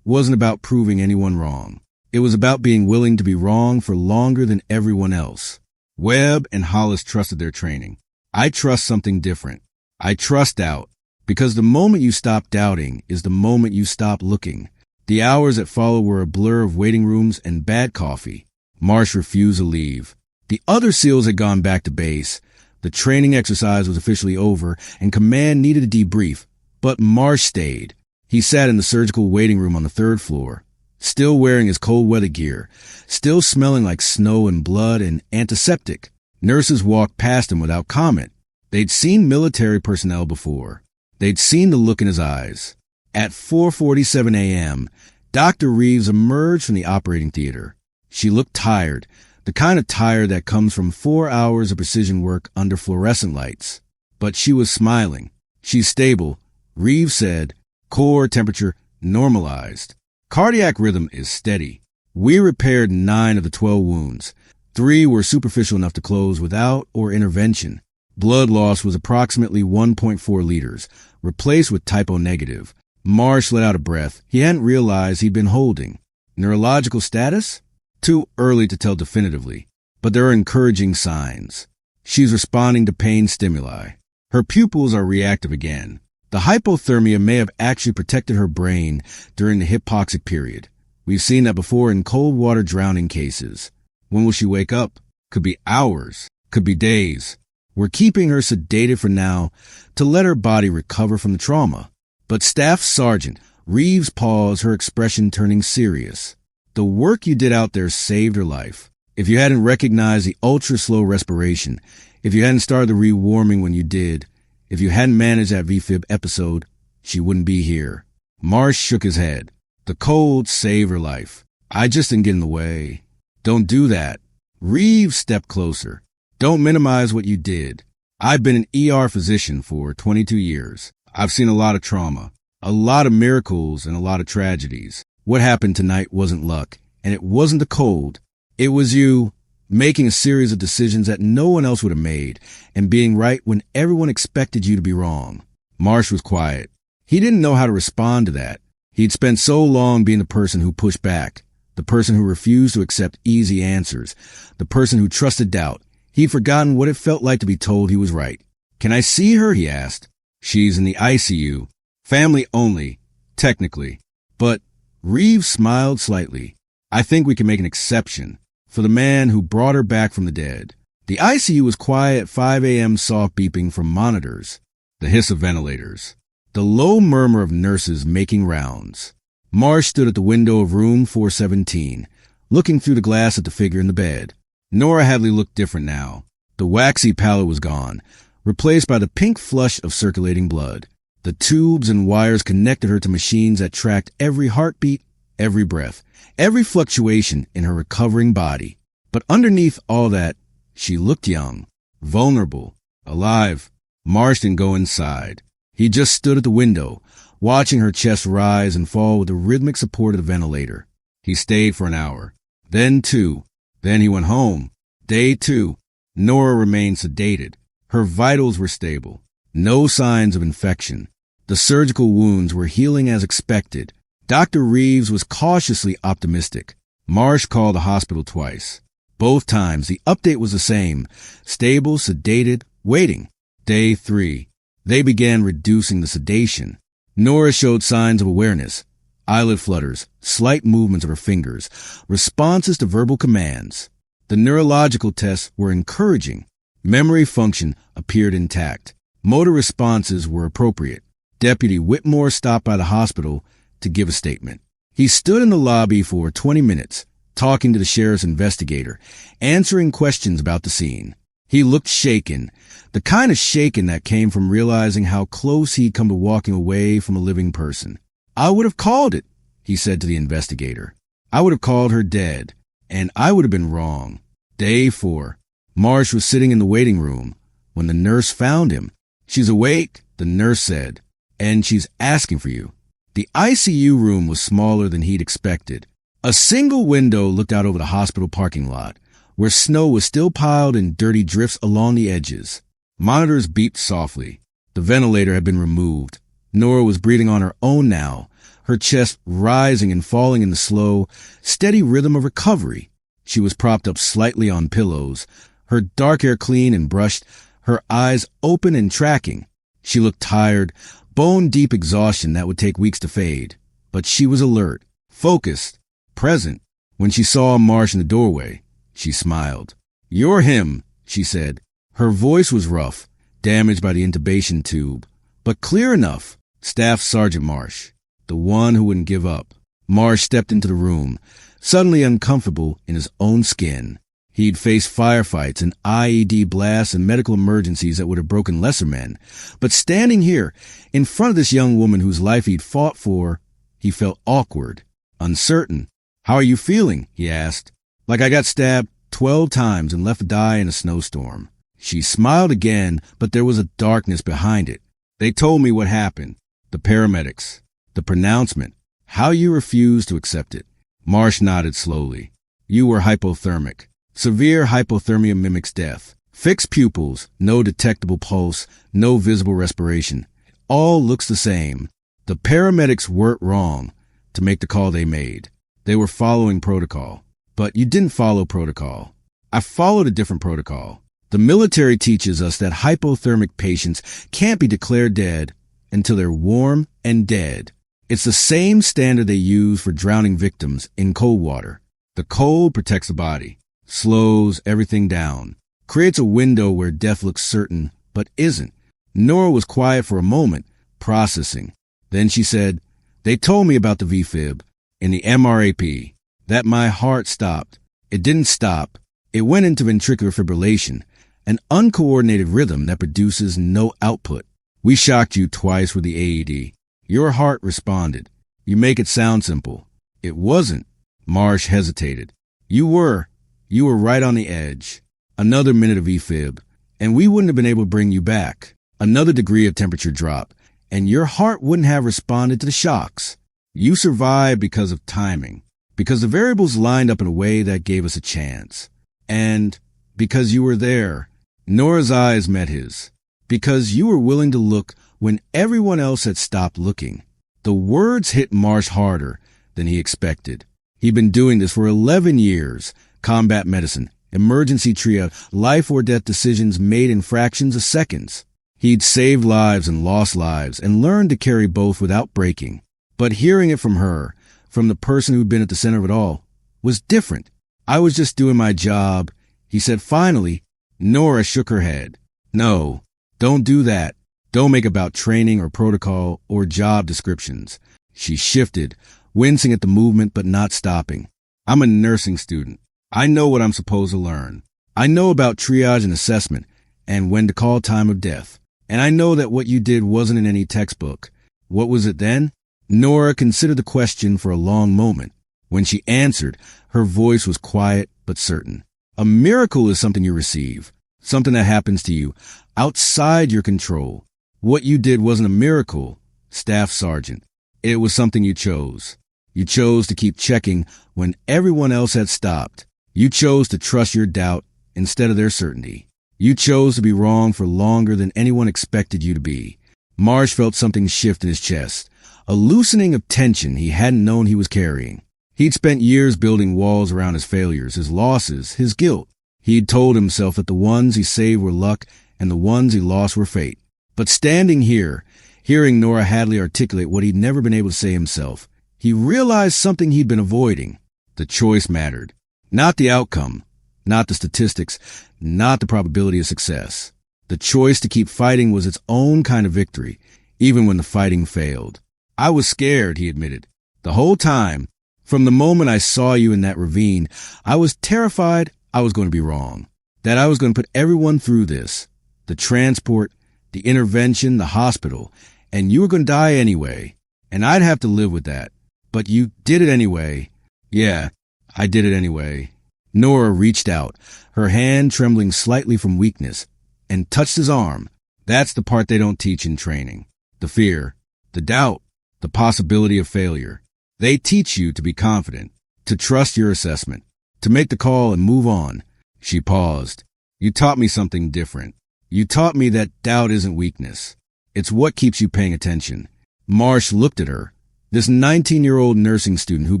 S1: wasn't about proving anyone wrong. It was about being willing to be wrong for longer than everyone else. Webb and Hollis trusted their training. I trust something different. I trust doubt, because the moment you stop doubting is the moment you stop looking. The hours that followed were a blur of waiting rooms and bad coffee. Marsh refused to leave. The other SEALs had gone back to base. The training exercise was officially over, and command needed a debrief. But Marsh stayed. He sat in the surgical waiting room on the 3rd floor, still wearing his cold weather gear, still smelling like snow and blood and antiseptic. Nurses walked past him without comment. They'd seen military personnel before. They'd seen the look in his eyes. At 4:47 a.m., Dr. Reeves emerged from the operating theater. She looked tired, the kind of tired that comes from 4 hours of precision work under fluorescent lights. But she was smiling. She's stable. Reeves said, core temperature normalized. Cardiac rhythm is steady. We repaired 9 of the 12 wounds. 3 were superficial enough to close without or intervention. Blood loss was approximately 1.4 liters, replaced with typo negative. Marsh let out a breath he hadn't realized he'd been holding. Neurological status? Too early to tell definitively, but there are encouraging signs. She's responding to pain stimuli. Her pupils are reactive again. The hypothermia may have actually protected her brain during the hypoxic period. We've seen that before in cold water drowning cases. When will she wake up? Could be hours, could be days. We're keeping her sedated for now to let her body recover from the trauma. But Staff Sergeant Reeves paused, her expression turning serious. The work you did out there saved her life. If you hadn't recognized the ultra-slow respiration, if you hadn't started the rewarming when you did, if you hadn't managed that VFib episode, she wouldn't be here. Marsh shook his head. The cold saved her life. I just didn't get in the way. Don't do that. Reeves stepped closer. Don't minimize what you did. I've been an ER physician for 22 years. I've seen a lot of trauma, a lot of miracles, and a lot of tragedies. What happened tonight wasn't luck, and it wasn't the cold. It was you making a series of decisions that no one else would have made and being right when everyone expected you to be wrong. Marsh was quiet. He didn't know how to respond to that. He'd spent so long being the person who pushed back, the person who refused to accept easy answers, the person who trusted doubt. He'd forgotten what it felt like to be told he was right. Can I see her? He asked. She's in the ICU. Family only, technically. But Reeves smiled slightly. I think we can make an exception for the man who brought her back from the dead. The ICU was quiet at 5 a.m. soft beeping from monitors, the hiss of ventilators, the low murmur of nurses making rounds. Marsh stood at the window of room 417, looking through the glass at the figure in the bed. Nora Hadley looked different now. The waxy pallor was gone, replaced by the pink flush of circulating blood. The tubes and wires connected her to machines that tracked every heartbeat, every breath, every fluctuation in her recovering body. But underneath all that, she looked young, vulnerable, alive. Marsh didn't go inside. He just stood at the window, watching her chest rise and fall with the rhythmic support of the ventilator. He stayed for an hour, then 2. Then he went home. Day 2. Nora remained sedated. Her vitals were stable. No signs of infection. The surgical wounds were healing as expected. Dr. Reeves was cautiously optimistic. Marsh called the hospital twice. Both times, the update was the same. Stable, sedated, waiting. Day 3. They began reducing the sedation. Nora showed signs of awareness. Eyelid flutters, slight movements of her fingers, responses to verbal commands. The neurological tests were encouraging. Memory function appeared intact. Motor responses were appropriate. Deputy Whitmore stopped by the hospital to give a statement. He stood in the lobby for 20 minutes, talking to the sheriff's investigator, answering questions about the scene. He looked shaken, the kind of shaken that came from realizing how close he'd come to walking away from a living person. "I would have called it," he said to the investigator. "I would have called her dead, and I would have been wrong." Day 4. Marsh was sitting in the waiting room when the nurse found him. "She's awake," the nurse said, "and she's asking for you." The ICU room was smaller than he'd expected. A single window looked out over the hospital parking lot, where snow was still piled in dirty drifts along the edges. Monitors beeped softly. The ventilator had been removed. Nora was breathing on her own now, her chest rising and falling in the slow, steady rhythm of recovery. She was propped up slightly on pillows, her dark hair clean and brushed, her eyes open and tracking. She looked tired, bone-deep exhaustion that would take weeks to fade. But she was alert, focused, present. When she saw Marsh in the doorway, she smiled. "You're him," she said. Her voice was rough, damaged by the intubation tube, but clear enough. Staff Sergeant Marsh, the one who wouldn't give up. Marsh stepped into the room, suddenly uncomfortable in his own skin. He'd faced firefights and IED blasts and medical emergencies that would have broken lesser men. But standing here, in front of this young woman whose life he'd fought for, he felt awkward, uncertain. "How are you feeling?" he asked. "Like I got stabbed 12 times and left to die in a snowstorm." She smiled again, but there was a darkness behind it. "They told me what happened. The paramedics. The pronouncement. How you refused to accept it." Marsh nodded slowly. "You were hypothermic. Severe hypothermia mimics death. Fixed pupils, no detectable pulse, no visible respiration. All looks the same. The paramedics weren't wrong to make the call they made. They were following protocol. But you didn't follow protocol. I followed a different protocol. The military teaches us that hypothermic patients can't be declared dead until they're warm and dead. It's the same standard they use for drowning victims in cold water. The cold protects the body, slows everything down, creates a window where death looks certain but isn't. Nora was quiet for a moment, processing. Then she said, "They told me about the VFib in the MRAP, that my heart stopped. It didn't stop. It went into ventricular fibrillation, an uncoordinated rhythm that produces no output. We shocked you twice with the AED. Your heart responded. You make it sound simple. It wasn't." Marsh hesitated. You were right on the edge. Another minute of VFib, and we wouldn't have been able to bring you back. Another degree of temperature drop, and your heart wouldn't have responded to the shocks. You survived because of timing, because the variables lined up in a way that gave us a chance. And because you were there. Nora's eyes met his. Because you were willing to look when everyone else had stopped looking. The words hit Marsh harder than he expected. He'd been doing this for 11 years. Combat medicine, emergency triage, life or death decisions made in fractions of seconds. He'd saved lives and lost lives and learned to carry both without breaking. But hearing it from her, from the person who'd been at the center of it all, was different. "I was just doing my job," he said finally. Nora shook her head. "No, don't do that. Don't make about training or protocol or job descriptions." She shifted, wincing at the movement but not stopping. "I'm a nursing student. I know what I'm supposed to learn. I know about triage and assessment and when to call time of death. And I know that what you did wasn't in any textbook. What was it then? Nora considered the question for a long moment. When she answered, her voice was quiet but certain. A miracle is something you receive, something that happens to you outside your control. What you did wasn't a miracle, Staff Sergeant. It was something you chose. You chose to keep checking when everyone else had stopped. You chose to trust your doubt instead of their certainty. You chose to be wrong for longer than anyone expected you to be. Marsh felt something shift in his chest, a loosening of tension he hadn't known he was carrying. He'd spent years building walls around his failures, his losses, his guilt. He'd told himself that the ones he saved were luck and the ones he lost were fate. But standing here, hearing Nora Hadley articulate what he'd never been able to say himself, he realized something he'd been avoiding. The choice mattered. Not the outcome, not the statistics, not the probability of success. The choice to keep fighting was its own kind of victory, even when the fighting failed. I was scared, he admitted. The whole time, from the moment I saw you in that ravine, I was terrified I was going to be wrong, that I was going to put everyone through this, the transport, the intervention, the hospital, and you were going to die anyway, and I'd have to live with that. But you did it anyway. Yeah, I did it anyway. Nora reached out, her hand trembling slightly from weakness, and touched his arm. That's the part they don't teach in training. The fear, the doubt, the possibility of failure. They teach you to be confident, to trust your assessment, to make the call and move on. She paused. You taught me something different. You taught me that doubt isn't weakness. It's what keeps you paying attention. Marsh looked at her. This 19-year-old nursing student who'd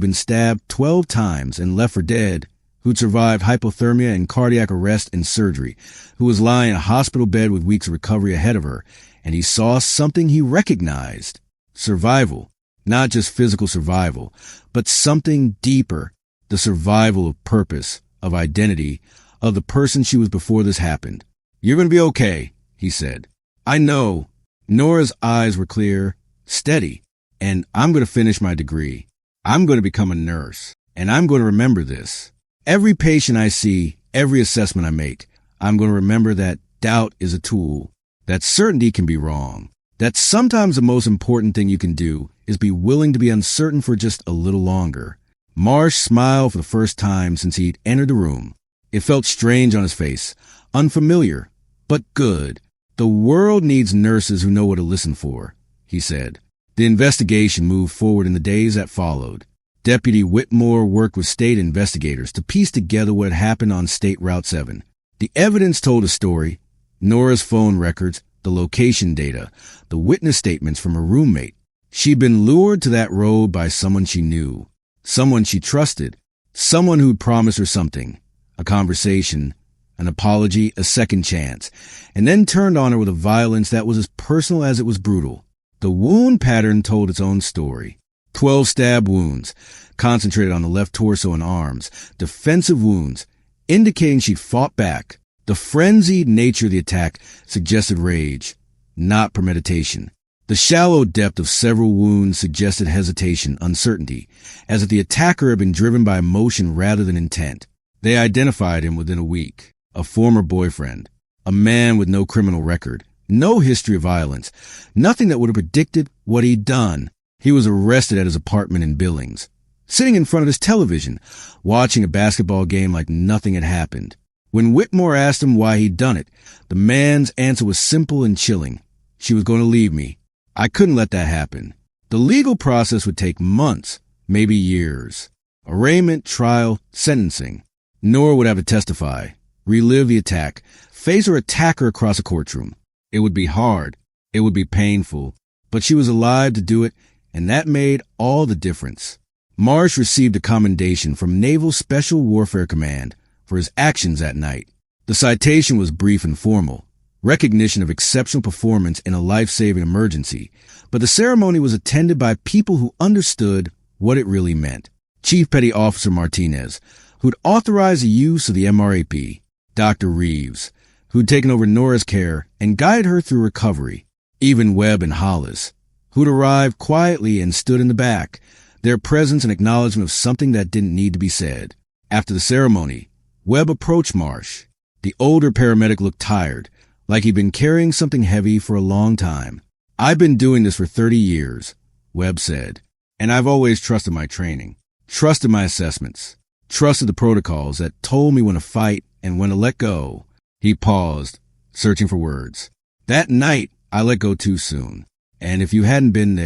S1: been stabbed 12 times and left for dead, who'd survived hypothermia and cardiac arrest and surgery, who was lying in a hospital bed with weeks of recovery ahead of her, and he saw something he recognized. Survival. Not just physical survival, but something deeper. The survival of purpose, of identity, of the person she was before this happened. You're going to be okay, he said. I know. Nora's eyes were clear, steady. And I'm going to finish my degree. I'm going to become a nurse. And I'm going to remember this. Every patient I see, every assessment I make, I'm going to remember that doubt is a tool, that certainty can be wrong, that sometimes the most important thing you can do is be willing to be uncertain for just a little longer. Marsh smiled for the first time since he'd entered the room. It felt strange on his face, unfamiliar, but good. The world needs nurses who know what to listen for, he said. The investigation moved forward in the days that followed. Deputy Whitmore worked with state investigators to piece together what had happened on State Route 7. The evidence told a story: Nora's phone records, the location data, the witness statements from her roommate. She'd been lured to that road by someone she knew, someone she trusted, someone who'd promised her something, a conversation, an apology, a second chance, and then turned on her with a violence that was as personal as it was brutal. The wound pattern told its own story. 12 stab wounds, concentrated on the left torso and arms, defensive wounds, indicating she'd fought back. The frenzied nature of the attack suggested rage, not premeditation. The shallow depth of several wounds suggested hesitation, uncertainty, as if the attacker had been driven by emotion rather than intent. They identified him within a week. A former boyfriend, a man with no criminal record, no history of violence, nothing that would have predicted what he'd done. He was arrested at his apartment in Billings, sitting in front of his television, watching a basketball game like nothing had happened. When Whitmore asked him why he'd done it, the man's answer was simple and chilling. She was going to leave me. I couldn't let that happen. The legal process would take months, maybe years. Arraignment, trial, sentencing. Nora would have to testify, relive the attack, face her attacker across a courtroom. It would be hard. It would be painful. But she was alive to do it, and that made all the difference. Marsh received a commendation from Naval Special Warfare Command for his actions that night. The citation was brief and formal, recognition of exceptional performance in a life-saving emergency, but the ceremony was attended by people who understood what it really meant. Chief Petty Officer Martinez, who'd authorized the use of the MRAP, Dr. Reeves, who'd taken over Nora's care and guided her through recovery, even Webb and Hollis, who'd arrived quietly and stood in the back, their presence an acknowledgement of something that didn't need to be said. After the ceremony, Webb approached Marsh. The older paramedic looked tired, like he'd been carrying something heavy for a long time. "I've been doing this for 30 years, Webb said, "and I've always trusted my training, trusted my assessments, trusted the protocols that told me when to fight and when to let go." He paused, searching for words. "That night, I let go too soon. And if I hadn't been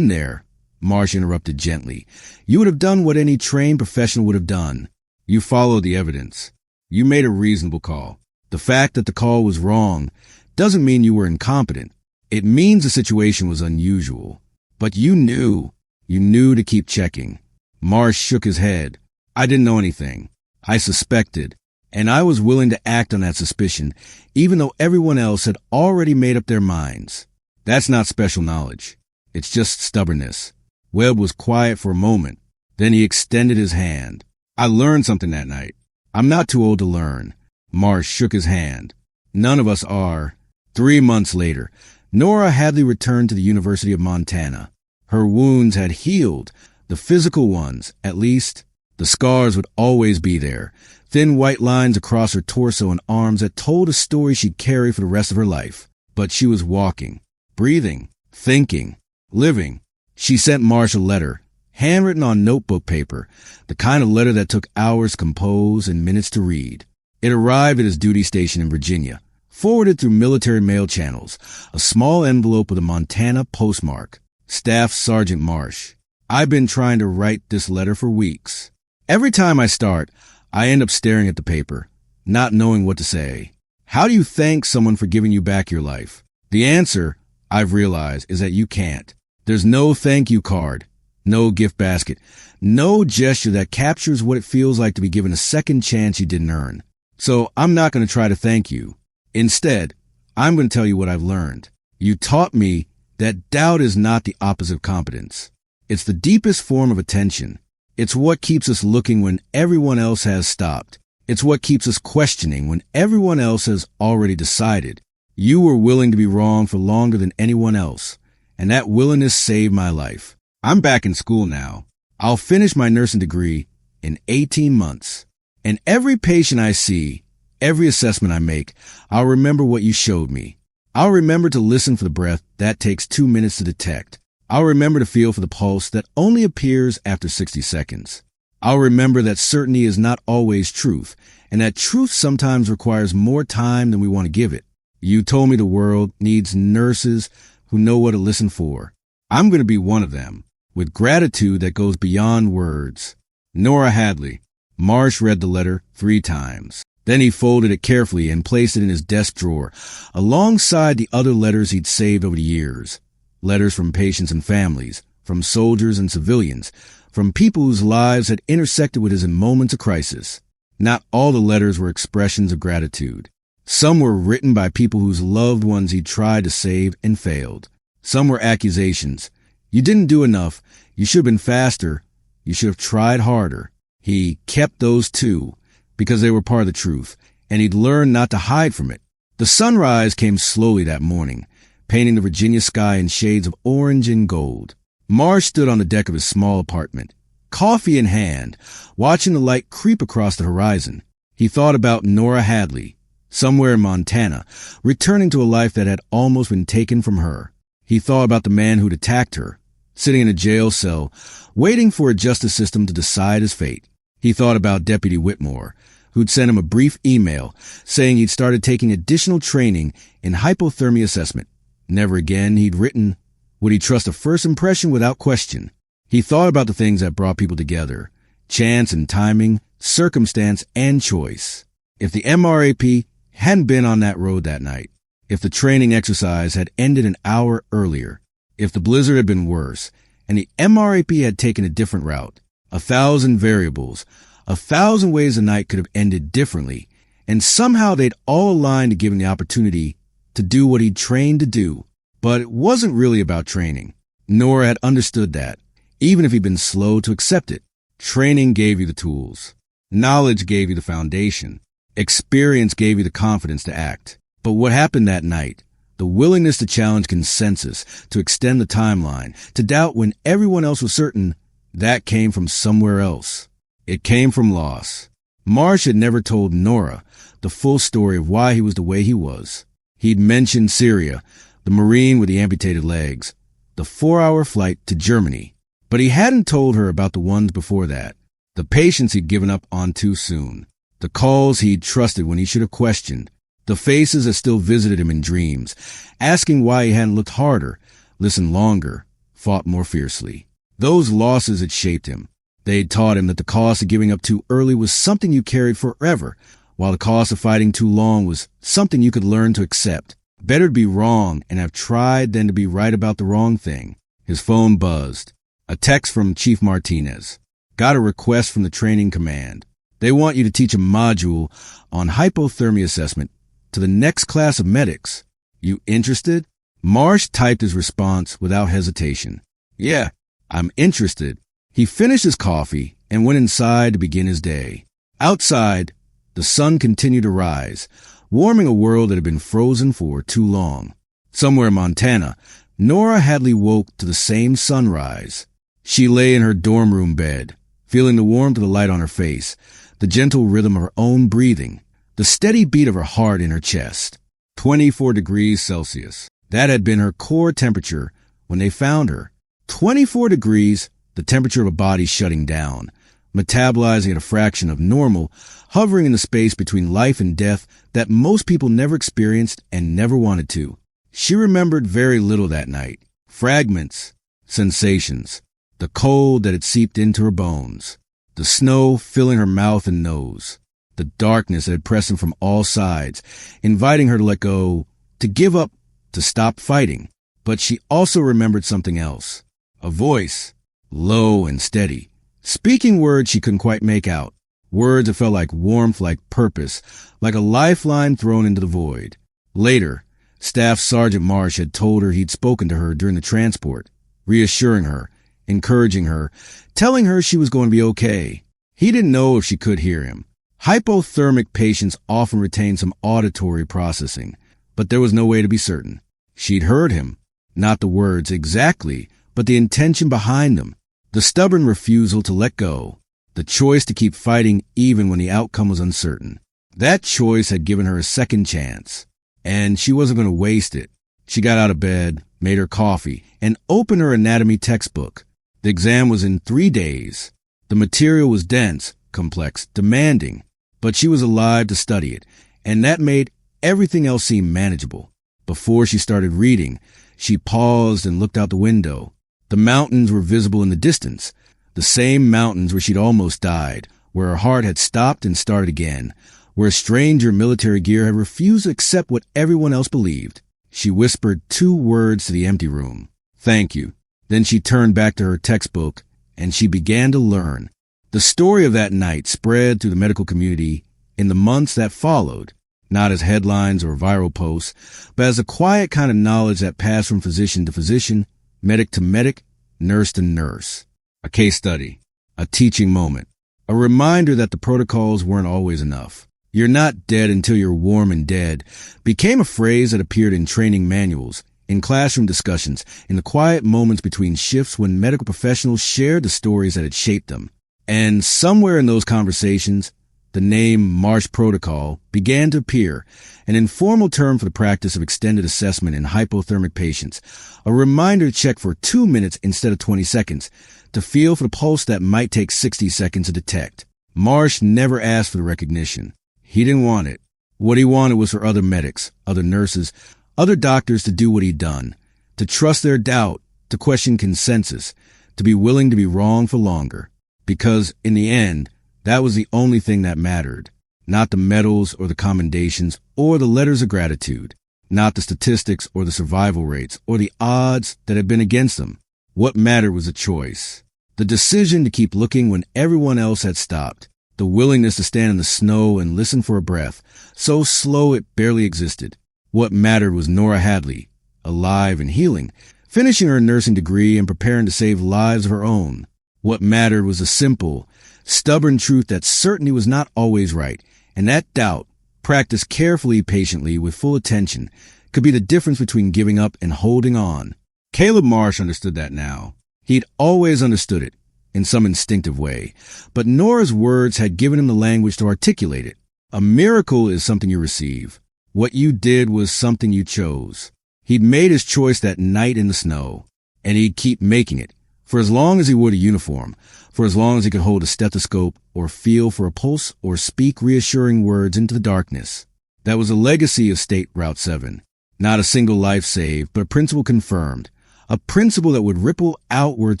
S1: there, Marsh interrupted gently, "you would have done what any trained professional would have done. You followed the evidence. You made a reasonable call. The fact that the call was wrong doesn't mean you were incompetent. It means the situation was unusual. But you knew to keep checking." Marsh shook his head. "I didn't know anything. I suspected. And I was willing to act on that suspicion, even though everyone else had already made up their minds. That's not special knowledge. It's just stubbornness." Webb was quiet for a moment. Then he extended his hand. "I learned something that night. I'm not too old to learn." Marsh shook his hand. "None of us are." 3 months later, Nora Hadley returned to the University of Montana. Her wounds had healed, the physical ones, at least. The scars would always be there, thin white lines across her torso and arms that told a story she'd carry for the rest of her life. But she was walking, breathing, thinking, living. She sent Marsh a letter, handwritten on notebook paper, the kind of letter that took hours to compose and minutes to read. It arrived at his duty station in Virginia, forwarded through military mail channels, a small envelope with a Montana postmark. Staff Sergeant Marsh. "I've been trying to write this letter for weeks. Every time I start, I end up staring at the paper, not knowing what to say. How do you thank someone for giving you back your life? The answer, I've realized, is that you can't. There's no thank you card, no gift basket, no gesture that captures what it feels like to be given a second chance you didn't earn. So I'm not going to try to thank you. Instead, I'm going to tell you what I've learned. You taught me that doubt is not the opposite of competence. It's the deepest form of attention. It's what keeps us looking when everyone else has stopped. It's what keeps us questioning when everyone else has already decided. You were willing to be wrong for longer than anyone else, and that willingness saved my life. I'm back in school now. I'll finish my nursing degree in 18 months. And every patient I see, every assessment I make, I'll remember what you showed me. I'll remember to listen for the breath that takes 2 minutes to detect. I'll remember to feel for the pulse that only appears after 60 seconds. I'll remember that certainty is not always truth, and that truth sometimes requires more time than we want to give it. You told me the world needs nurses who know what to listen for. I'm going to be one of them, with gratitude that goes beyond words. Nora Hadley. Marsh read the letter 3 times. Then he folded it carefully and placed it in his desk drawer, alongside the other letters he'd saved over the years. Letters from patients and families, from soldiers and civilians, from people whose lives had intersected with his in moments of crisis. Not all the letters were expressions of gratitude. Some were written by people whose loved ones he'd tried to save and failed. Some were accusations. You didn't do enough. You should have been faster. You should have tried harder. He kept those too, because they were part of the truth, and he'd learned not to hide from it. The sunrise came slowly that morning, painting the Virginia sky in shades of orange and gold. Marsh stood on the deck of his small apartment, coffee in hand, watching the light creep across the horizon. He thought about Nora Hadley, somewhere in Montana, returning to a life that had almost been taken from her. He thought about the man who'd attacked her, sitting in a jail cell, waiting for a justice system to decide his fate. He thought about Deputy Whitmore, who'd sent him a brief email saying he'd started taking additional training in hypothermia assessment. Never again, he'd written, would he trust a first impression without question? He thought about the things that brought people together, chance and timing, circumstance and choice. If the MRAP hadn't been on that road that night, if the training exercise had ended an hour earlier, if the blizzard had been worse, and the MRAP had taken a different route, 1,000 variables, 1,000 ways the night could have ended differently, and somehow they'd all aligned to give him the opportunity to do what he'd trained to do. But it wasn't really about training. Nora had understood that, even if he'd been slow to accept it. Training gave you the tools. Knowledge gave you the foundation. Experience gave you the confidence to act. But what happened that night, the willingness to challenge consensus, to extend the timeline, to doubt when everyone else was certain, that came from somewhere else. It came from loss. Marsh had never told Nora, the full story of why he was the way he was. He'd mentioned Syria, the Marine with the amputated legs, the 4-hour flight to Germany, but he hadn't told her about the ones before that, the patients he'd given up on too soon, the calls he'd trusted when he should have questioned, the faces that still visited him in dreams, asking why he hadn't looked harder, listened longer, fought more fiercely. Those losses had shaped him. They'd taught him that the cost of giving up too early was something you carried forever, while the cost of fighting too long was something you could learn to accept. Better to be wrong and have tried than to be right about the wrong thing. His phone buzzed. A text from Chief Martinez. Got a request from the training command. They want you to teach a module on hypothermia assessment to the next class of medics. You interested? Marsh typed his response without hesitation. Yeah, I'm interested. He finished his coffee and went inside to begin his day. Outside, the sun continued to rise, warming a world that had been frozen for too long. Somewhere in Montana, Nora Hadley woke to the same sunrise. She lay in her dorm room bed, feeling the warmth of the light on her face, the gentle rhythm of her own breathing, the steady beat of her heart in her chest. 24 degrees Celsius. That had been her core temperature when they found her. 24 degrees, the temperature of a body shutting down, metabolizing at a fraction of normal, hovering in the space between life and death that most people never experienced and never wanted to. She remembered very little that night. Fragments, sensations, the cold that had seeped into her bones, the snow filling her mouth and nose, the darkness that had pressed him from all sides, inviting her to let go, to give up, to stop fighting. But she also remembered something else. A voice, low and steady, speaking words she couldn't quite make out. Words that felt like warmth, like purpose, like a lifeline thrown into the void. Later, Staff Sergeant Marsh had told her he'd spoken to her during the transport, reassuring her, encouraging her, telling her she was going to be okay. He didn't know if she could hear him. Hypothermic patients often retain some auditory processing, but there was no way to be certain. She'd heard him, not the words exactly, but the intention behind them, the stubborn refusal to let go, the choice to keep fighting even when the outcome was uncertain. That choice had given her a second chance, and she wasn't going to waste it. She got out of bed, made her coffee, and opened her anatomy textbook. The exam was in 3 days. The material was dense, complex, demanding, but she was alive to study it, and that made everything else seem manageable. Before she started reading, she paused and looked out the window. The mountains were visible in the distance, the same mountains where she'd almost died, where her heart had stopped and started again, where a stranger in military gear had refused to accept what everyone else believed. She whispered 2 words to the empty room. Thank you. Then she turned back to her textbook, and she began to learn. The story of that night spread through the medical community in the months that followed, not as headlines or viral posts, but as a quiet kind of knowledge that passed from physician to physician, medic to medic, nurse to nurse. A case study, a teaching moment, a reminder that the protocols weren't always enough. You're not dead until you're warm and dead became a phrase that appeared in training manuals, in classroom discussions, in the quiet moments between shifts when medical professionals shared the stories that had shaped them. And somewhere in those conversations, the name Marsh Protocol began to appear, an informal term for the practice of extended assessment in hypothermic patients, a reminder to check for 2 minutes instead of 20 seconds, to feel for the pulse that might take 60 seconds to detect. Marsh never asked for the recognition. He didn't want it. What he wanted was for other medics, other nurses, other doctors to do what he'd done, to trust their doubt, to question consensus, to be willing to be wrong for longer. Because, in the end, that was the only thing that mattered. Not the medals or the commendations or the letters of gratitude. Not the statistics or the survival rates or the odds that had been against them. What mattered was a choice. The decision to keep looking when everyone else had stopped. The willingness to stand in the snow and listen for a breath, so slow it barely existed. What mattered was Nora Hadley, alive and healing, finishing her nursing degree and preparing to save lives of her own. What mattered was a simple, stubborn truth that certainty was not always right, and that doubt, practiced carefully, patiently, with full attention, could be the difference between giving up and holding on. Caleb Marsh understood that now. He'd always understood it, in some instinctive way, but Nora's words had given him the language to articulate it. A miracle is something you receive. What you did was something you chose. He'd made his choice that night in the snow, and he'd keep making it, for as long as he wore a uniform, for as long as he could hold a stethoscope or feel for a pulse or speak reassuring words into the darkness. That was a legacy of State Route 7. Not a single life saved, but a principle confirmed. A principle that would ripple outward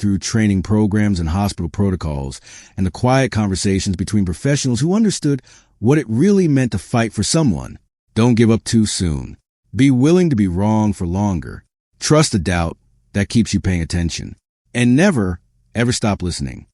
S1: through training programs and hospital protocols and the quiet conversations between professionals who understood what it really meant to fight for someone. Don't give up too soon. Be willing to be wrong for longer. Trust the doubt that keeps you paying attention. And never, ever stop listening.